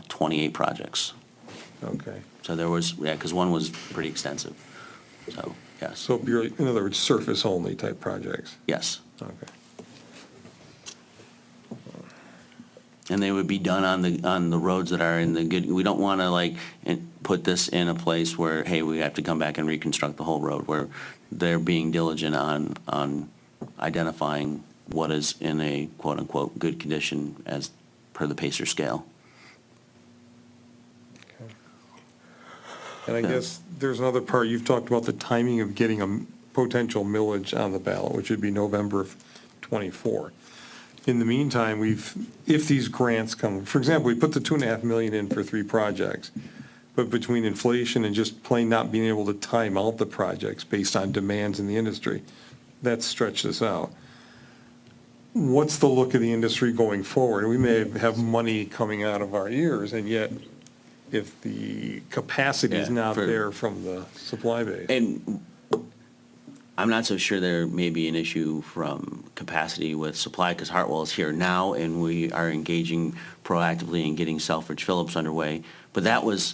28 projects. Okay. So there was, because one was pretty extensive. So, yes, So in other words, surface only type projects. yes. Okay. And they would be done on the roads that are in the good, we don't want to put this in a place where, hey, we have to come back and reconstruct the whole road, where they're being diligent on identifying what is in a quote-unquote good condition as per the Pacer scale. And I guess there's another part, you've talked about the timing of getting a potential millage on the ballot, which would be November of '24. In the meantime, if these grants come, for example, we put the $2.5 million in for 3 projects, but between inflation and just plain not being able to time out the projects based on demands in the industry, that's stretched this out. What's the look of the industry going forward? We may have money coming out of our ears, and yet if the capacity is Yeah, not for- there from the supply base. And I'm not so sure there may be an issue from capacity with supply, because Hartwell is here now, and we are engaging proactively in getting Selfridge Phillips underway. But that was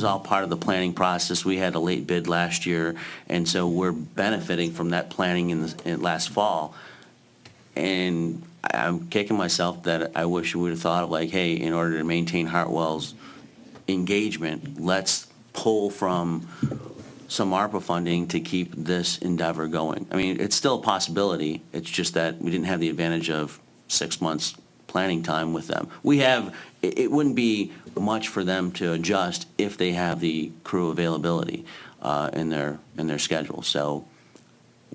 all part of the planning process. We had a late bid last year, and so we're benefiting from that planning in last fall. And I'm kicking myself that I wish we would have thought of hey, in order to maintain Hartwell's engagement, let's pull from some ARPA funding to keep this endeavor going. I mean, it's still a possibility. It's just that we didn't have the advantage of 6 months planning time with them. It wouldn't be much for them to adjust if they have the crew availability in their schedule. So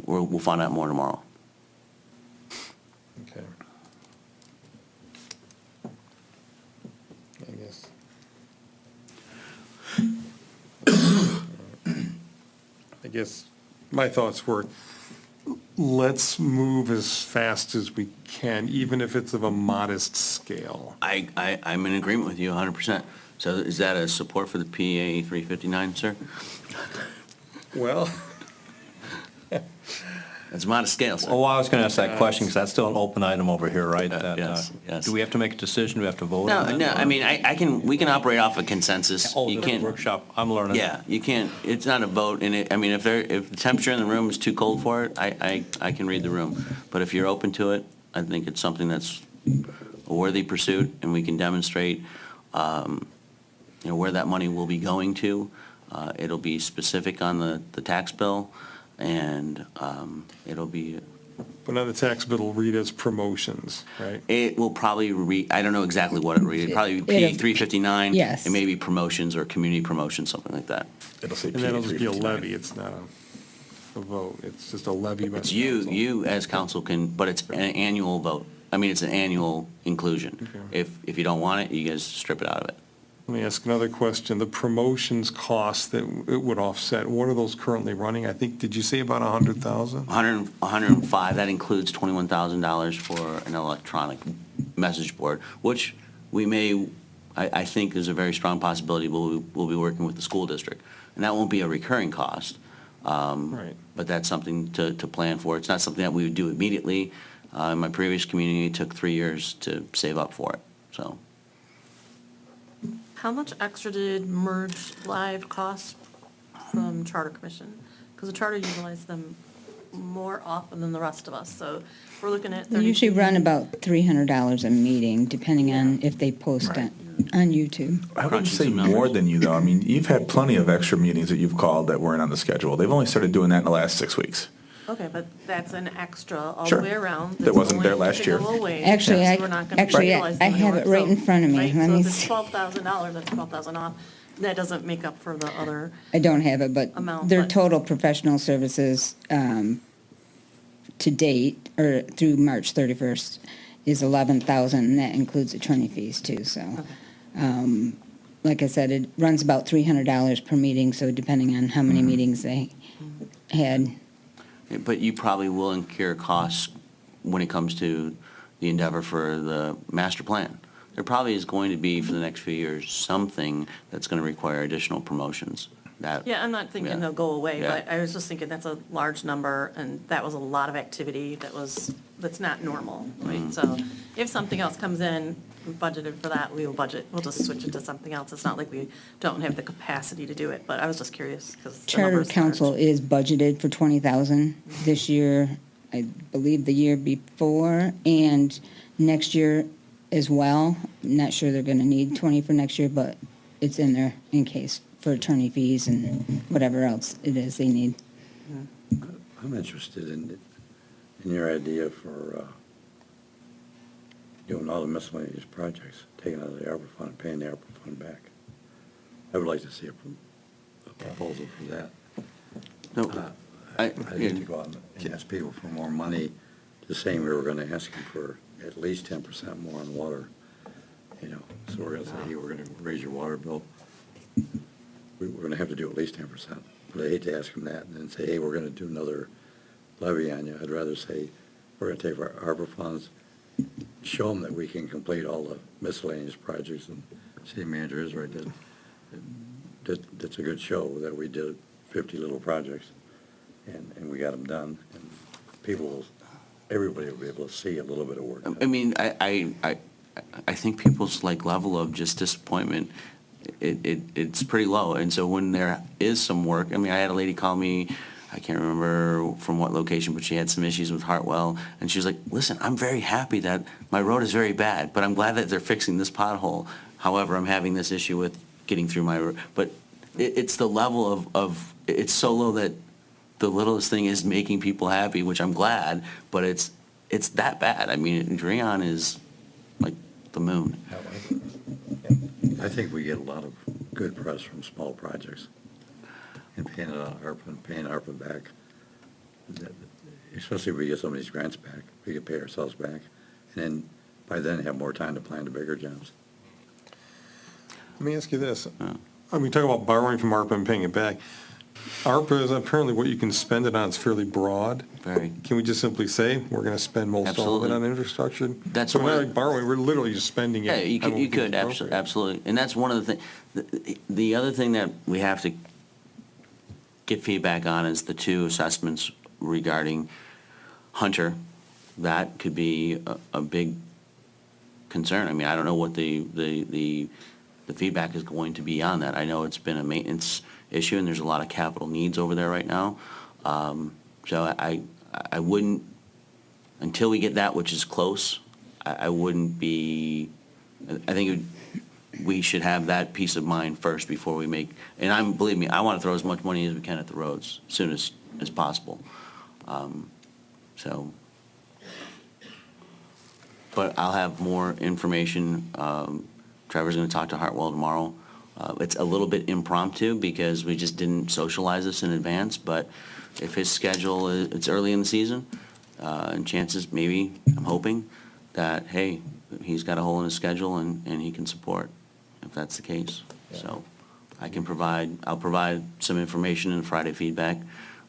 we'll find out more tomorrow. Okay. I guess. I guess my thoughts were, let's move as fast as we can, even if it's of a modest scale. I'm in agreement with you 100%. So is that a support for the PA 359, sir? Well, It's modest scale, sir. Oh, I was going to ask that question, because that's still an open item over here, right? That, yes, yes. Do we have to make a decision? Do we have to vote No, on that? no, I mean, we can operate off a consensus. Oh, You this can't, workshop, I'm learning. yeah, you can't, it's not a vote, and if the temperature in the room is too cold for it, I can read the room. But if you're open to it, I think it's something that's a worthy pursuit, and we can demonstrate, where that money will be going to. It'll be specific on the tax bill, and it'll be, but on the tax bill, it'll read as promotions, right? it will probably read, I don't know exactly what it read, it'll probably be It'll- PA 359. Yes. And maybe promotions or community promotions, something like that. It'll say And that'll PA just be a 359. levy, it's not a vote, it's just a levy by It's the council. you as council can, but it's an annual vote. I mean, it's an annual inclusion. Okay. If you don't want it, you guys strip it out of it. Let me ask another question. The promotions costs that it would offset, what are those currently running? I think, did you say about 100,000? 105, that includes $21,000 for an electronic message board, which we may, I think there's a very strong possibility we'll be working with the school district. And that won't be a recurring cost. Right. But that's something to plan for. It's not something that we would do immediately. In my previous community, it took 3 years to save up for it, so. How much extra did Merge Live cost from Charter Commission, because the Charter utilizes them more often than the rest of us, so we're looking at They usually 32. run about $300 a meeting, depending on if they post Right. on YouTube. I wouldn't Crunching say some more numbers. than you, though. I mean, you've had plenty of extra meetings that you've called that weren't on the schedule. They've only started doing that in the last 6 weeks. Okay, but that's an extra all Sure. the way around. That wasn't there That's only last year. taking a little wage, Actually, so I- we're not gonna actually, utilize I them have anymore. it right in So- front of me. right, Let so me if it's see. $12,000, that's $12,000 off. That doesn't make up for the other, I don't have it, but Amount, their but- total professional services to date, or through March 31st, is 11,000, and that includes attorney fees too, so. Like I said, it runs about $300 per meeting, so depending on how many meetings they had. But you probably will incur costs when it comes to the endeavor for the master plan. There probably is going to be, for the next few years, something that's going to require additional promotions. That yeah, I'm not thinking Yeah. they'll go away, Yeah. but I was just thinking that's a large number, and that was a lot of activity that's not normal, right? So if something else comes in, we budgeted for that, we'll just switch it to something else. It's not like we don't have the capacity to do it, but I was just curious, because the Charter number's Council large. is budgeted for 20,000 this year, I believe the year before, and next year as well. Not sure they're gonna need 20 for next year, but it's in there in case for attorney fees and whatever else it is they need. I'm interested in your idea for doing all the miscellaneous projects, taking out of the ARPA fund and paying the ARPA fund back. I would like to see a proposal for that. No, I- I hate to go out and ask people for more money, just saying we were gonna ask them for at least 10% more on water, you know, so we're gonna say, hey, we're gonna raise your water bill. We're gonna have to do at least 10%, but I hate to ask them that and then say, hey, we're gonna do another levy on you. I'd rather say, we're gonna take our ARPA funds, show them that we can complete all the miscellaneous projects, and city manager is right, that's a good show, that we did 50 little projects, and we got them done, and everybody will be able to see a little bit of work. I mean, I think people's like level of just disappointment, it's pretty low. And so when there is some work, I mean, I had a lady call me, I can't remember from what location, but she had some issues with Hartwell, and she was like, listen, I'm very happy that my road is very bad, but I'm glad that they're fixing this pothole. However, I'm having this issue with getting through my road. But it's the level of, it's so low that the littlest thing is making people happy, which I'm glad, but it's that bad. I mean, Dreon is like the moon. I think we get a lot of good press from small projects, and paying it on ARPA and paying ARPA back. Especially if we get some of these grants back, we can pay ourselves back, and then by then have more time to plan the bigger jobs. Let me ask you this. We talk about borrowing from ARPA and paying it back. ARPA is apparently what you can spend it on is fairly broad. Very. Can we just simply say, we're going to spend most all of Absolutely. it on infrastructure? That's So we're one not of- like borrowing, we're literally just spending it. Yeah, you on could, what you we think could, is appropriate. absolutely. And that's one of the things, the other thing that we have to get feedback on is the two assessments regarding Hunter. That could be a big concern. I mean, I don't know what the feedback is going to be on that. I know it's been a maintenance issue, and there's a lot of capital needs over there right now. So I wouldn't, until we get that, which is close, I wouldn't be, I think we should have that peace of mind first before we make, and believe me, I want to throw as much money as we can at the roads as soon as possible. So, but I'll have more information. Trevor's going to talk to Hartwell tomorrow. It's a little bit impromptu because we just didn't socialize this in advance, but if his schedule it's early in the season, and chances, maybe, I'm hoping, that, hey, he's got a hole in his schedule and he can support, if that's the case. So I'll provide some information in Friday feedback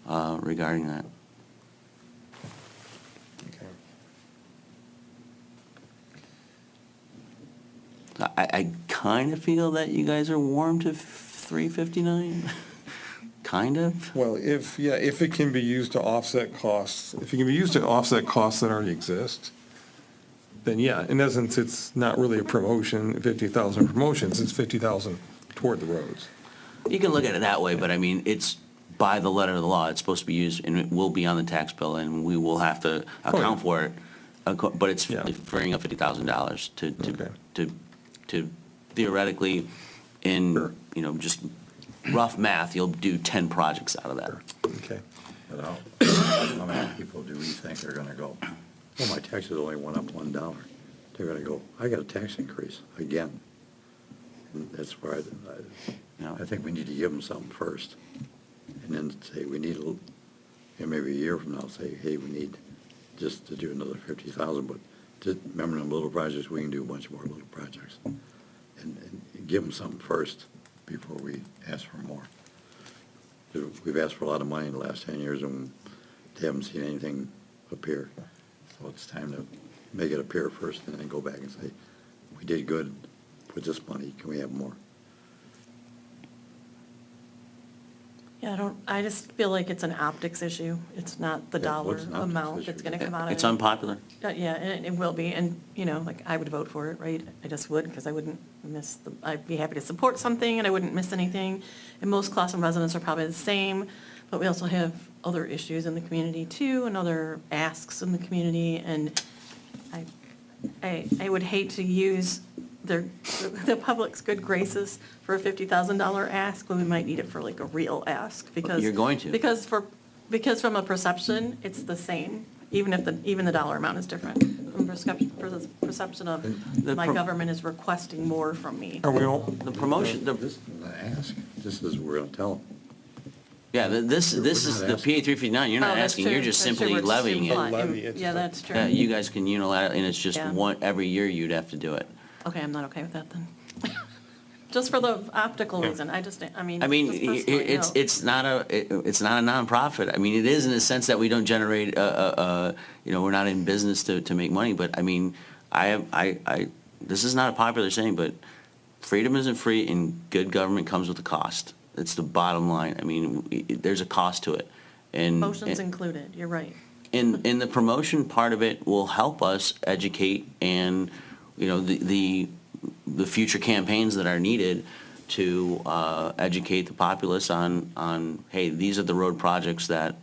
regarding that. I kind of feel that you guys are warm to 359, kind of. Well, if it can be used to offset costs, if it can be used to offset costs that already exist, then yeah, in essence, it's not really a promotion, 50,000 promotions, it's 50,000 toward the roads. You can look at it that way, but I mean, it's by the letter of the law, it's supposed to be used, and it will be on the tax bill, and we will have to account for it. But it's Yeah. freeing up $50,000 Okay. to theoretically, in, you know, just rough math, you'll do 10 projects out of that. Okay. But how many people do we think are gonna go, well, my taxes only went up $1. They're gonna go, I got a tax increase again. And that's where I think we need to give them something first. And then say, we need, maybe a year from now, say, hey, we need just to do another 50,000, but just remember them little projects, we can do a bunch more little projects. And give them something first before we ask for more. We've asked for a lot of money in the last 10 years, and they haven't seen anything appear. So it's time to make it appear first, and then go back and say, we did good with this money, can we have more? Yeah, I just feel like it's an optics issue. It's not the Yeah, dollar what's an optics amount issue? that's gonna come out of it. It's unpopular. Yeah, and it will be, and, you know, like, I would vote for it, right? I just would, because I wouldn't I'd be happy to support something, and I wouldn't miss anything. And most Clausen residents are probably the same, but we also have other issues in the community too, and other asks in the community, and I would hate to use the public's good graces for a $50,000 ask, when we might need it for like a real ask, because. You're going to. Because from a perception, it's the same, even if even the dollar amount is different. From perception of, The my pro- government is requesting more from me. Are we all, The promotion, This is the ask, this is, we're gonna tell them. yeah, this We're is not the asking. PA 359, you're Oh, not that's asking, true. you're just That's true. simply We're levying it. streamlining. Levy, it's Yeah, just- that's true. Yeah, you guys can unilaterally, and it's just Yeah. every year you'd have to do it. Okay, I'm not okay with that then. Just for the optical reason, just I mean, just personally, no. it's not a nonprofit. I mean, it is in the sense that we don't generate, you know, we're not in business to make money, but I mean, this is not a popular saying, but freedom isn't free, and good government comes with a cost. It's the bottom line. I mean, there's a cost to it. And Motion's included, you're right. in the promotion part of it will help us educate and, you know, the future campaigns that are needed to educate the populace on, hey, these are the road projects that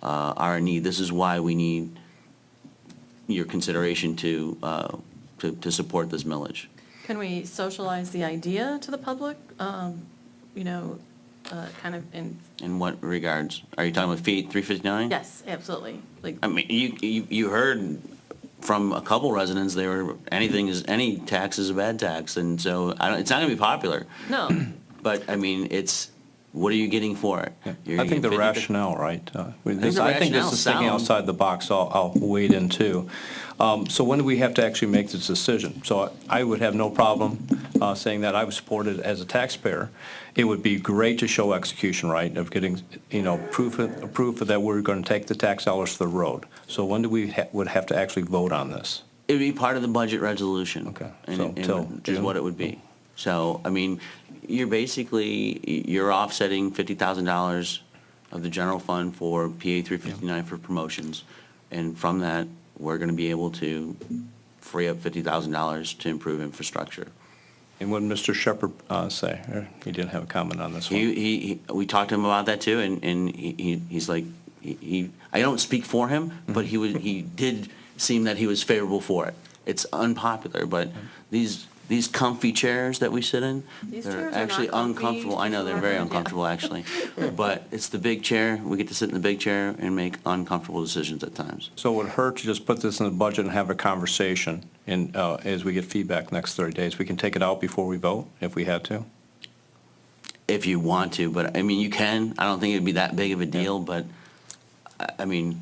are in need. This is why we need your consideration to support this millage. Can we socialize the idea to the public? You know, kind of in, In what regards? Are you talking about fee 359? yes, absolutely. Like, I mean, you heard from a couple residents, any tax is a bad tax, and so it's not gonna be popular. no, But, I mean, what are you getting for it? You're I think the getting 50 rationale, right? the I think this rationale's is thinking sound. outside the box, I'll wade in too. So when do we have to actually make this decision? So I would have no problem saying that I would support it as a taxpayer. It would be great to show execution, right, of getting, you know, proof that we're going to take the tax dollars to the road. So when do we would have to actually vote on this? It'd be part of the budget resolution. Okay, and- so and till Is June? what it would be. So, I mean, you're offsetting $50,000 of the general fund for PA 359 for promotions. And from that, we're going to be able to free up $50,000 to improve infrastructure. And what did Mr. Shepherd say? He didn't have a comment on this one. We talked to him about that too, and he's like, I don't speak for him, but he did seem that he was favorable for it. It's unpopular, but these comfy chairs that we sit in, These they're chairs are not actually comfy. uncomfortable. I know, they're very Yeah. uncomfortable, actually. But it's the big chair, we get to sit in the big chair and make uncomfortable decisions at times. So it would hurt to just put this in the budget and have a conversation, and as we get feedback next 30 days, we can take it out before we vote, if we had to? If you want to, but, I mean, you can. I don't think it'd be that big of a deal, but, I mean,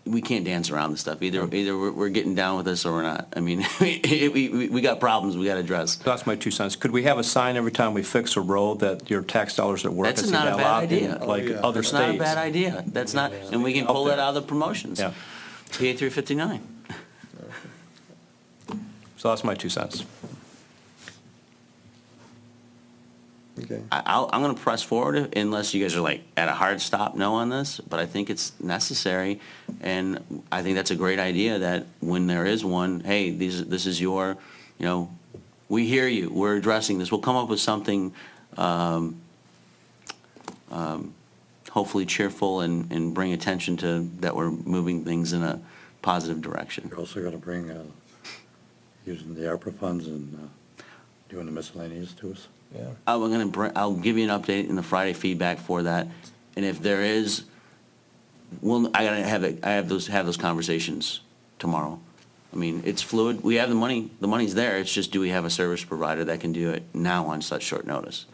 we can't dance around this stuff. Either we're getting down with this or we're not. I mean, we got problems we got to address. So that's my 2 cents. Could we have a sign every time we fix a road that your tax dollars at work? That's is not a bad allowed in, idea. Like other That's states? not a bad idea. That's not, and we can pull that out of the promotions. Yeah. PA 359. So that's my 2 cents. okay. I'm going to press forward unless you guys are like at a hard stop no on this, but I think it's necessary. And I think that's a great idea that when there is one, hey, this is your, you know, we hear you, we're addressing this. We'll come up with something hopefully cheerful and bring attention to that we're moving things in a positive direction. You're also gonna bring, using the ARPA funds and doing the miscellaneous to us? Yeah. I'll give you an update in the Friday feedback for that, and if there is, I have those conversations tomorrow. I mean, it's fluid, we have the money's there, it's just do we have a service provider that can do it now on such short notice?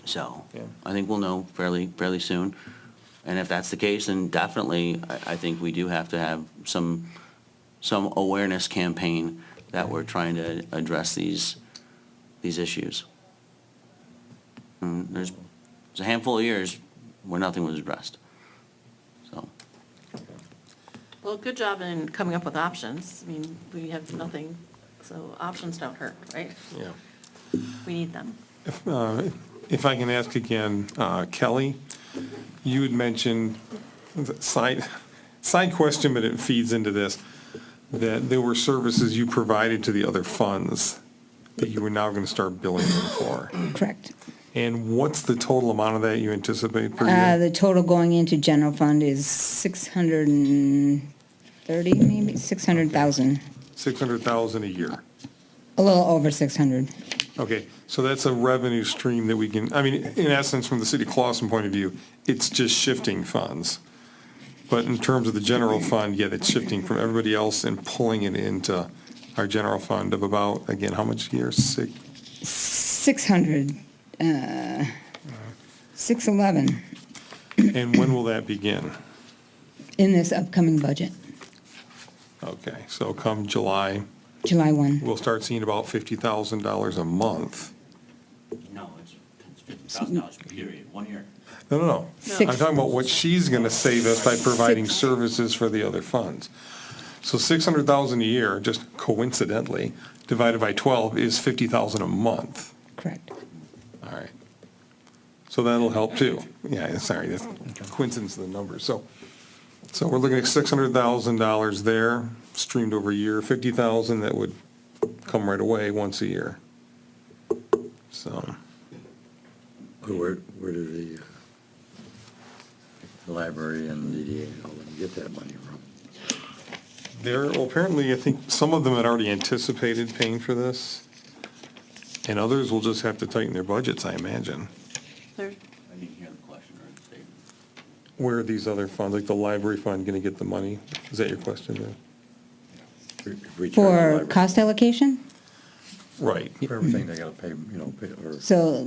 So, Yeah. I think we'll know fairly soon, and if that's the case, then definitely, I think we do have to have some awareness campaign that we're trying to address these issues. And there's a handful of years where nothing was addressed, so. Well, good job in coming up with options. I mean, we have nothing, so options don't hurt, right? Yeah. We need them. If I can ask again, Kelly, you had mentioned, the side question, but it feeds into this, that there were services you provided to the other funds that you were now going to start billing them for. Correct. And what's the total amount of that you anticipate per year? The total going into general fund is 630, maybe, 600,000, 600,000 a year. a little over 600. Okay, so that's a revenue stream that we can, I mean, in essence, from the city of Clawson point of view, it's just shifting funds. But in terms of the general fund, yeah, it's shifting from everybody else and pulling it into our general fund of about, again, how much a year? 600, 611 And when will that begin? in this upcoming budget, Okay, so come July, July 1. we'll start seeing about $50,000 a month. No, it's $50,000 period, 1 year. No, no, no. Six- I'm talking about what she's going to save us by providing services for the other funds. So 600,000 a year, just coincidentally, divided by 12 is 50,000 a month. Correct. All right. So that'll help too. Yeah, sorry, that's coincidence of the numbers. So we're looking at $600,000 there, streamed over a year, 50,000 that would come right away once a year. So, Where do the library and DDA, all them get that money from? well, apparently, I think some of them had already anticipated paying for this, and others will just have to tighten their budgets, I imagine. There- I didn't hear the question or the statement. Where are these other funds, like the library fund, going to get the money? Is that your question there? If we charge the For library cost allocation? Right. For everything they gotta pay, pay, or So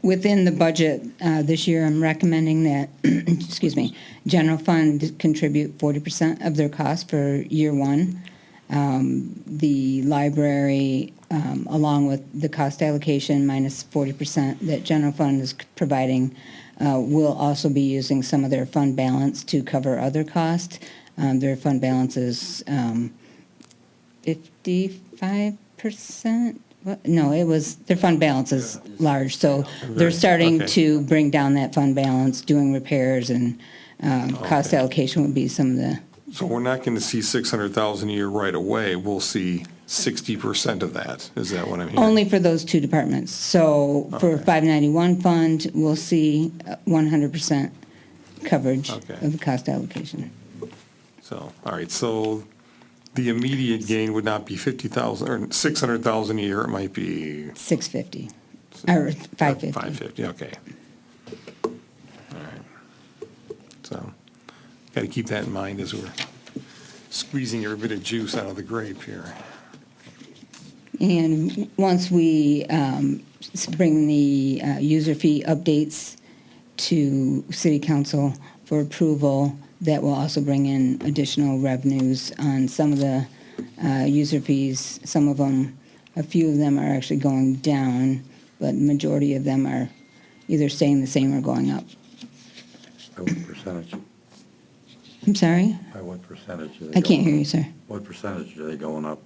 within the budget, this year, I'm recommending that, excuse me, general fund contribute 40% of their cost for year one. The library, along with the cost allocation minus 40% that general fund is providing, will also be using some of their fund balance to cover other costs. Their fund balance is 55%. No, their fund balance is large, so they're starting Okay. to bring down that fund balance, doing repairs, and cost Okay. allocation would be some of the, So we're not going to see 600,000 a year right away. We'll see 60% of that. Is that what I'm hearing? only for those two departments. So for Okay. 591 fund, we'll see 100% coverage Okay. of the cost allocation. So, all right, so the immediate gain would not be 50,000 or 600,000 a year. It might be 650, or 550. 550, okay. All right. So, got to keep that in mind as we're squeezing every bit of juice out of the grape here. And once we bring the user fee updates to city council for approval, that will also bring in additional revenues on some of the user fees. Some of them, a few of them are actually going down, but majority of them are either staying the same or going up. by what percentage? I'm sorry? By what percentage are they I can't going hear up? you, sir. What percentage are they going up?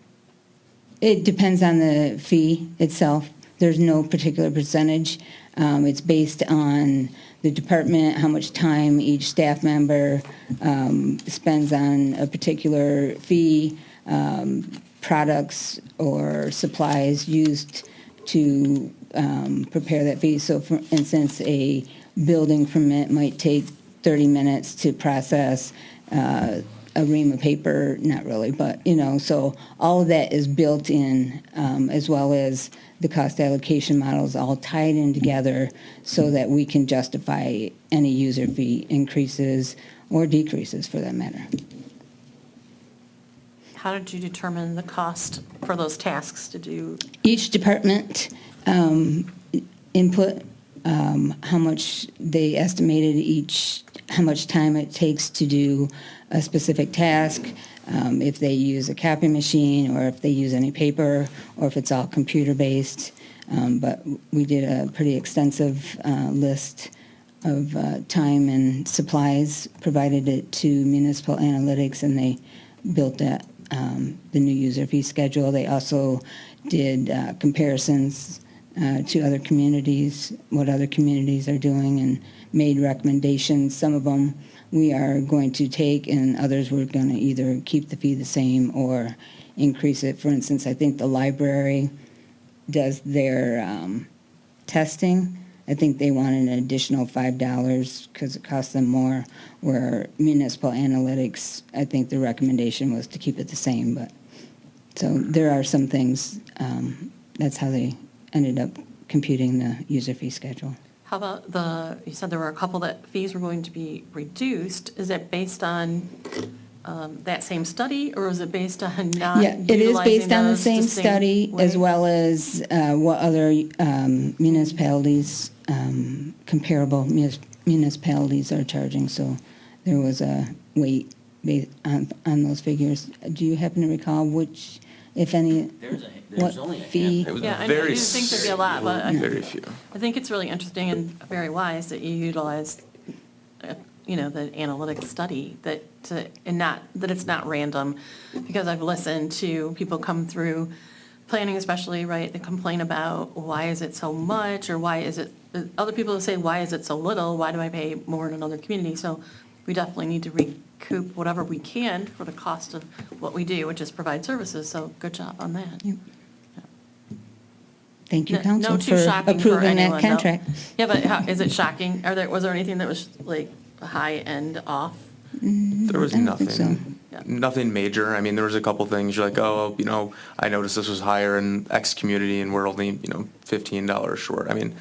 It depends on the fee itself. There's no particular percentage. It's based on the department, how much time each staff member spends on a particular fee, products or supplies used to prepare that fee. So for instance, a building permit might take 30 minutes to process, a ream of paper, not really, but, so all of that is built in, as well as the cost allocation models all tied in together so that we can justify any user fee increases or decreases for that matter. How did you determine the cost for those tasks to do? Each department input how much they estimated how much time it takes to do a specific task, if they use a copy machine or if they use any paper or if it's all computer-based. But we did a pretty extensive list of time and supplies, provided it to Municipal Analytics, and they built that, the new user fee schedule. They also did comparisons to other communities, what other communities are doing, and made recommendations. Some of them we are going to take, and others we're going to either keep the fee the same or increase it. For instance, I think the library does their testing. I think they want an additional $5 because it costs them more, where Municipal Analytics, I think the recommendation was to keep it the same. But so there are some things, that's how they ended up computing the user fee schedule. How about you said there were a couple that fees were going to be reduced. Is it based on that same study, or is it based on not Yeah, it is based on the those same distinct study, as way? well as what other municipalities, comparable municipalities are charging. So there was a weight on those figures. Do you happen to recall which, if any, what There's only a fee? It was Yeah, I very do think there'd be a lot, but Very few. I think it's really interesting and very wise that you utilize, the analytics study and not, that it's not random. Because I've listened to people come through planning especially, right, they complain about why is it so much, or why is it, other people say, why is it so little? Why do I pay more in another community? So we definitely need to recoup whatever we can for the cost of what we do, which is provide services. So good job on that. Thank you, No council, too for shocking for approving anyone, that though. contract. Yeah, but is it shocking? Was there anything that was like high end off? There was I don't think so. nothing, Yeah. nothing major. I mean, there was a couple things, you're like, oh, I noticed this was higher in X community and we're only, $15 short. I mean,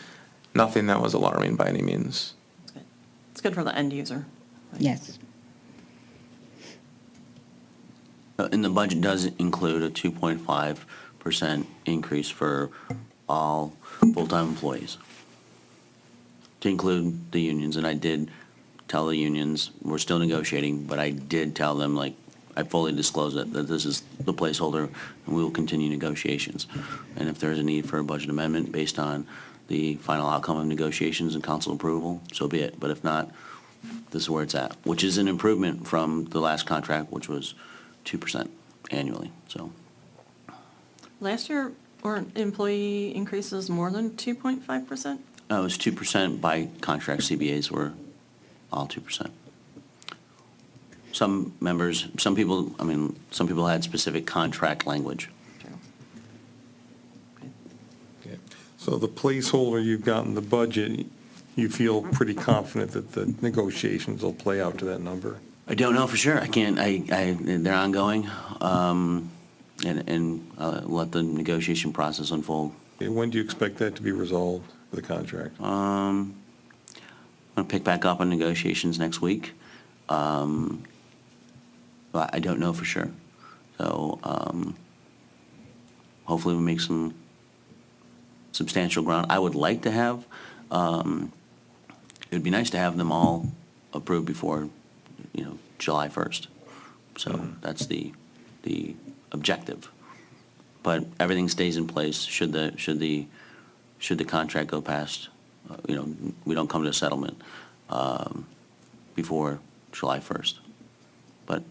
nothing that was alarming by any means. It's good. It's good for the end user. Yes. And the budget does include a 2.5% increase for all full-time employees, to include the unions. And I did tell the unions, we're still negotiating, but I did tell them, I fully disclose it, that this is the placeholder, and we will continue negotiations. And if there's a need for a budget amendment based on the final outcome of negotiations and council approval, so be it. But if not, this is where it's at, which is an improvement from the last contract, which was 2% annually, so. Last year, were employee increases more than 2.5%? It was 2% by contract. CBAs were all 2%. Some people had specific contract language. So the placeholder you've got in the budget, you feel pretty confident that the negotiations will play out to that number? I don't know for sure. I can't, they're ongoing, and let the negotiation process unfold. Okay, when do you expect that to be resolved, the contract? I'm going to pick back up on negotiations next week. But I don't know for sure. So hopefully we make some substantial ground. I would like to have, it would be nice to have them all approved before, July 1st. So that's the objective. But everything stays in place should the contract go past, we don't come to a settlement before July 1st. But,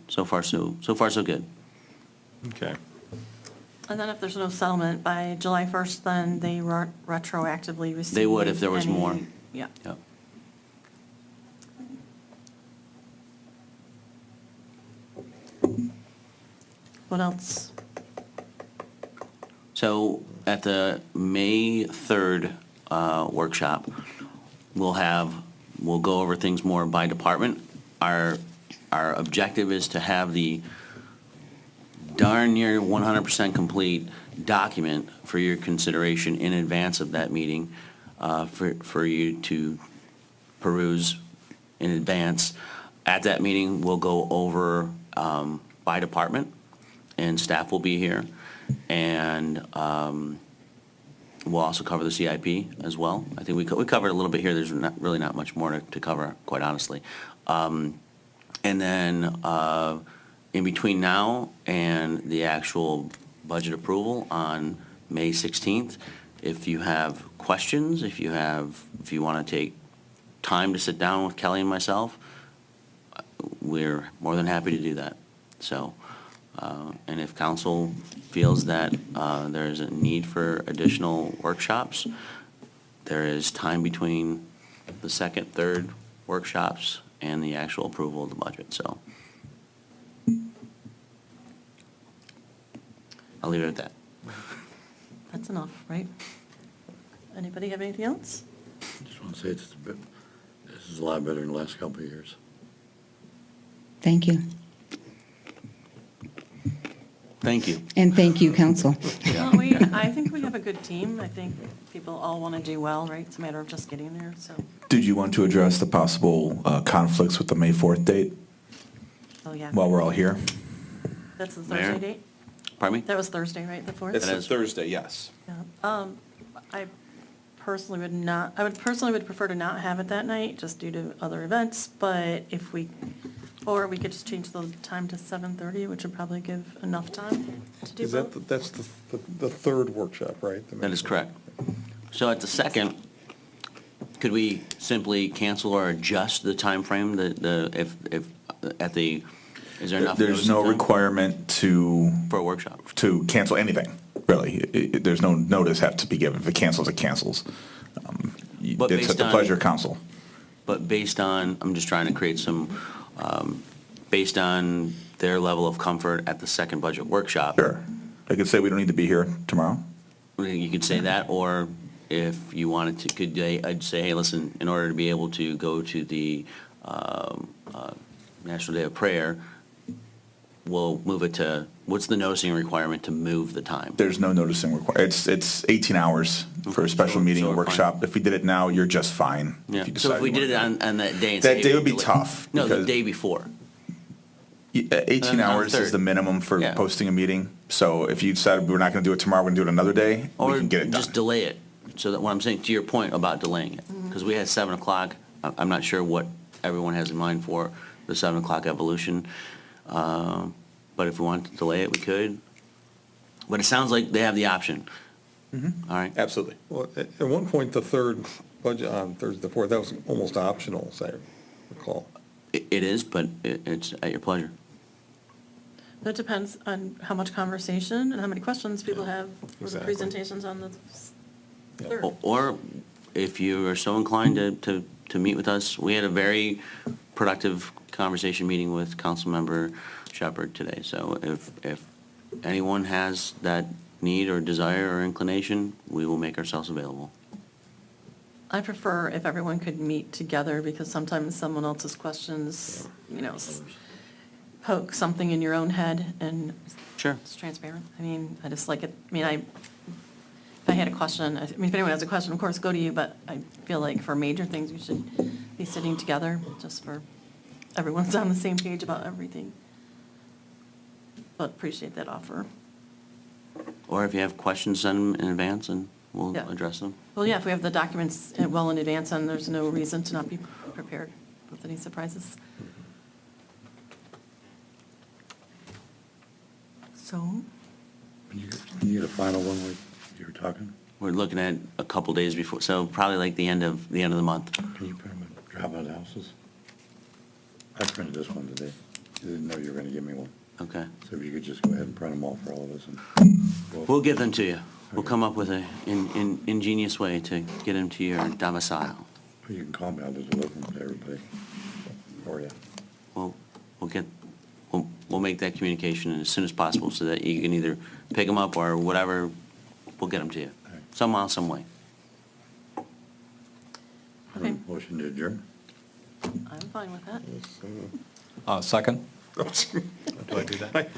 so far so good. Okay. And then if there's no settlement by July 1st, then they retroactively receive. They would if there was any- more. Yeah. Yep. What else? So at the May 3rd workshop, we'll go over things more by department. Our objective is to have the darn near 100% complete document for your consideration in advance of that meeting, for you to peruse in advance. At that meeting, we'll go over by department, and staff will be here. And we'll also cover the CIP as well. I think we covered a little bit here. There's really not much more to cover, quite honestly. And then in between now and the actual budget approval on May 16th, if you have questions, if you want to take time to sit down with Kelly and myself, we're more than happy to do that. So, and if council feels that there's a need for additional workshops, there is time between the second, third workshops and the actual approval of the budget, so. I'll leave it at that. That's enough, right? Anybody have anything else? I just want to say this is a lot better than the last couple of years. Thank you. Thank you. And thank you, council. Well, I think we have a good team. I think people all want to do well, right? It's a matter of just getting there, so. Did you want to address the possible conflicts with the May 4th date Oh, yeah. while we're all here? That's the Mayor? Thursday date? Pardon me? That was Thursday, right, the 4th? It's That a is- Thursday, yes. Yeah. I personally would not, I would prefer to not have it that night, just due to other events, but if we, or we could just change the time to 7:30, which would probably give enough time to do Is both. that's the third workshop, right? That is correct. So at the second, could we simply cancel or adjust the timeframe, if at the, is there enough? There's no notice time requirement to For a workshop? cancel anything, really. There's no notice have to be given. If it cancels, it cancels. But It's at based the on- pleasure of council. But based on, I'm just trying to create some, based on their level of comfort at the second budget workshop. Sure. I could say we don't need to be here tomorrow. You could say that, or if you wanted to, I'd say, hey, listen, in order to be able to go to the National Day of Prayer, we'll move it to, what's the noticing requirement to move the time? There's no noticing required. It's 18 hours for a special meeting so or we're fine. workshop. If we did it now, you're just fine. Yeah, you so if decide we you did it want on that day. and say, That hey, day would be delay- tough, No, the because- day before. 18 On hours third. is the minimum for Yeah. posting a meeting. So if you decided we're not going to do it tomorrow, we're going to do it another day, we Or can get it done. just delay it. So that, what I'm saying, to your point about delaying it, because we had 7 o'clock, I'm not sure what everyone has in mind for the 7 o'clock evolution. But if we wanted to delay it, we could. But it sounds like they have the option. All right? Absolutely. Well, at one point, the third budget on Thursday, the 4th, that was almost optional, as I recall. It is, but it's at your pleasure. That depends on how much conversation and how many questions people have for the Exactly. presentations on the Yeah. 3rd. Or if you are so inclined to meet with us, we had a very productive conversation meeting with Councilmember Shepherd today. So if anyone has that need or desire or inclination, we will make ourselves available. I prefer if everyone could meet together, because sometimes someone else's questions, poke something in your own head, and Sure. it's transparent. I mean, I just like it, if I had a question, if anyone has a question, of course, go to you, but I feel like for major things, we should be sitting together, just for, everyone's on the same page about everything. But appreciate that offer. Or if you have questions, send them in advance and we'll Yeah. address them. Well, yeah, if we have the documents well in advance, and there's no reason to not be prepared with any surprises. So, Can you get a final one like you were talking? We're looking at a couple days before, so probably like the end of the month. Can you print them and drop out houses? I printed this one today. I didn't know you were going to give me one. Okay. So if you could just go ahead and print them all for all of us. And We'll give them to you. We'll come up with an ingenious way to get them to your domicile. You can call me, I'll just deliver them to everybody. For you. We'll make that communication as soon as possible so that you can either pick them up or whatever We'll get them to you, somehow, some way. Okay, Motion to adjourn? I'm fine with that. Second? Oh, Do I do that?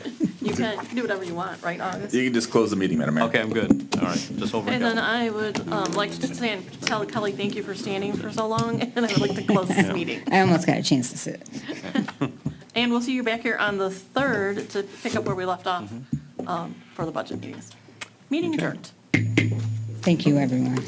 You can do whatever you want, right, August? You can just close the meeting, Madam Mayor. Okay, I'm good. All right, just over. And then I would like to tell Kelly, thank you for standing for so long, and I would like to close this meeting. I almost got a chance to sit. And we'll see you back here on the 3rd to pick up where we left off for the budget meetings. Meeting adjourned. Thank you, everyone.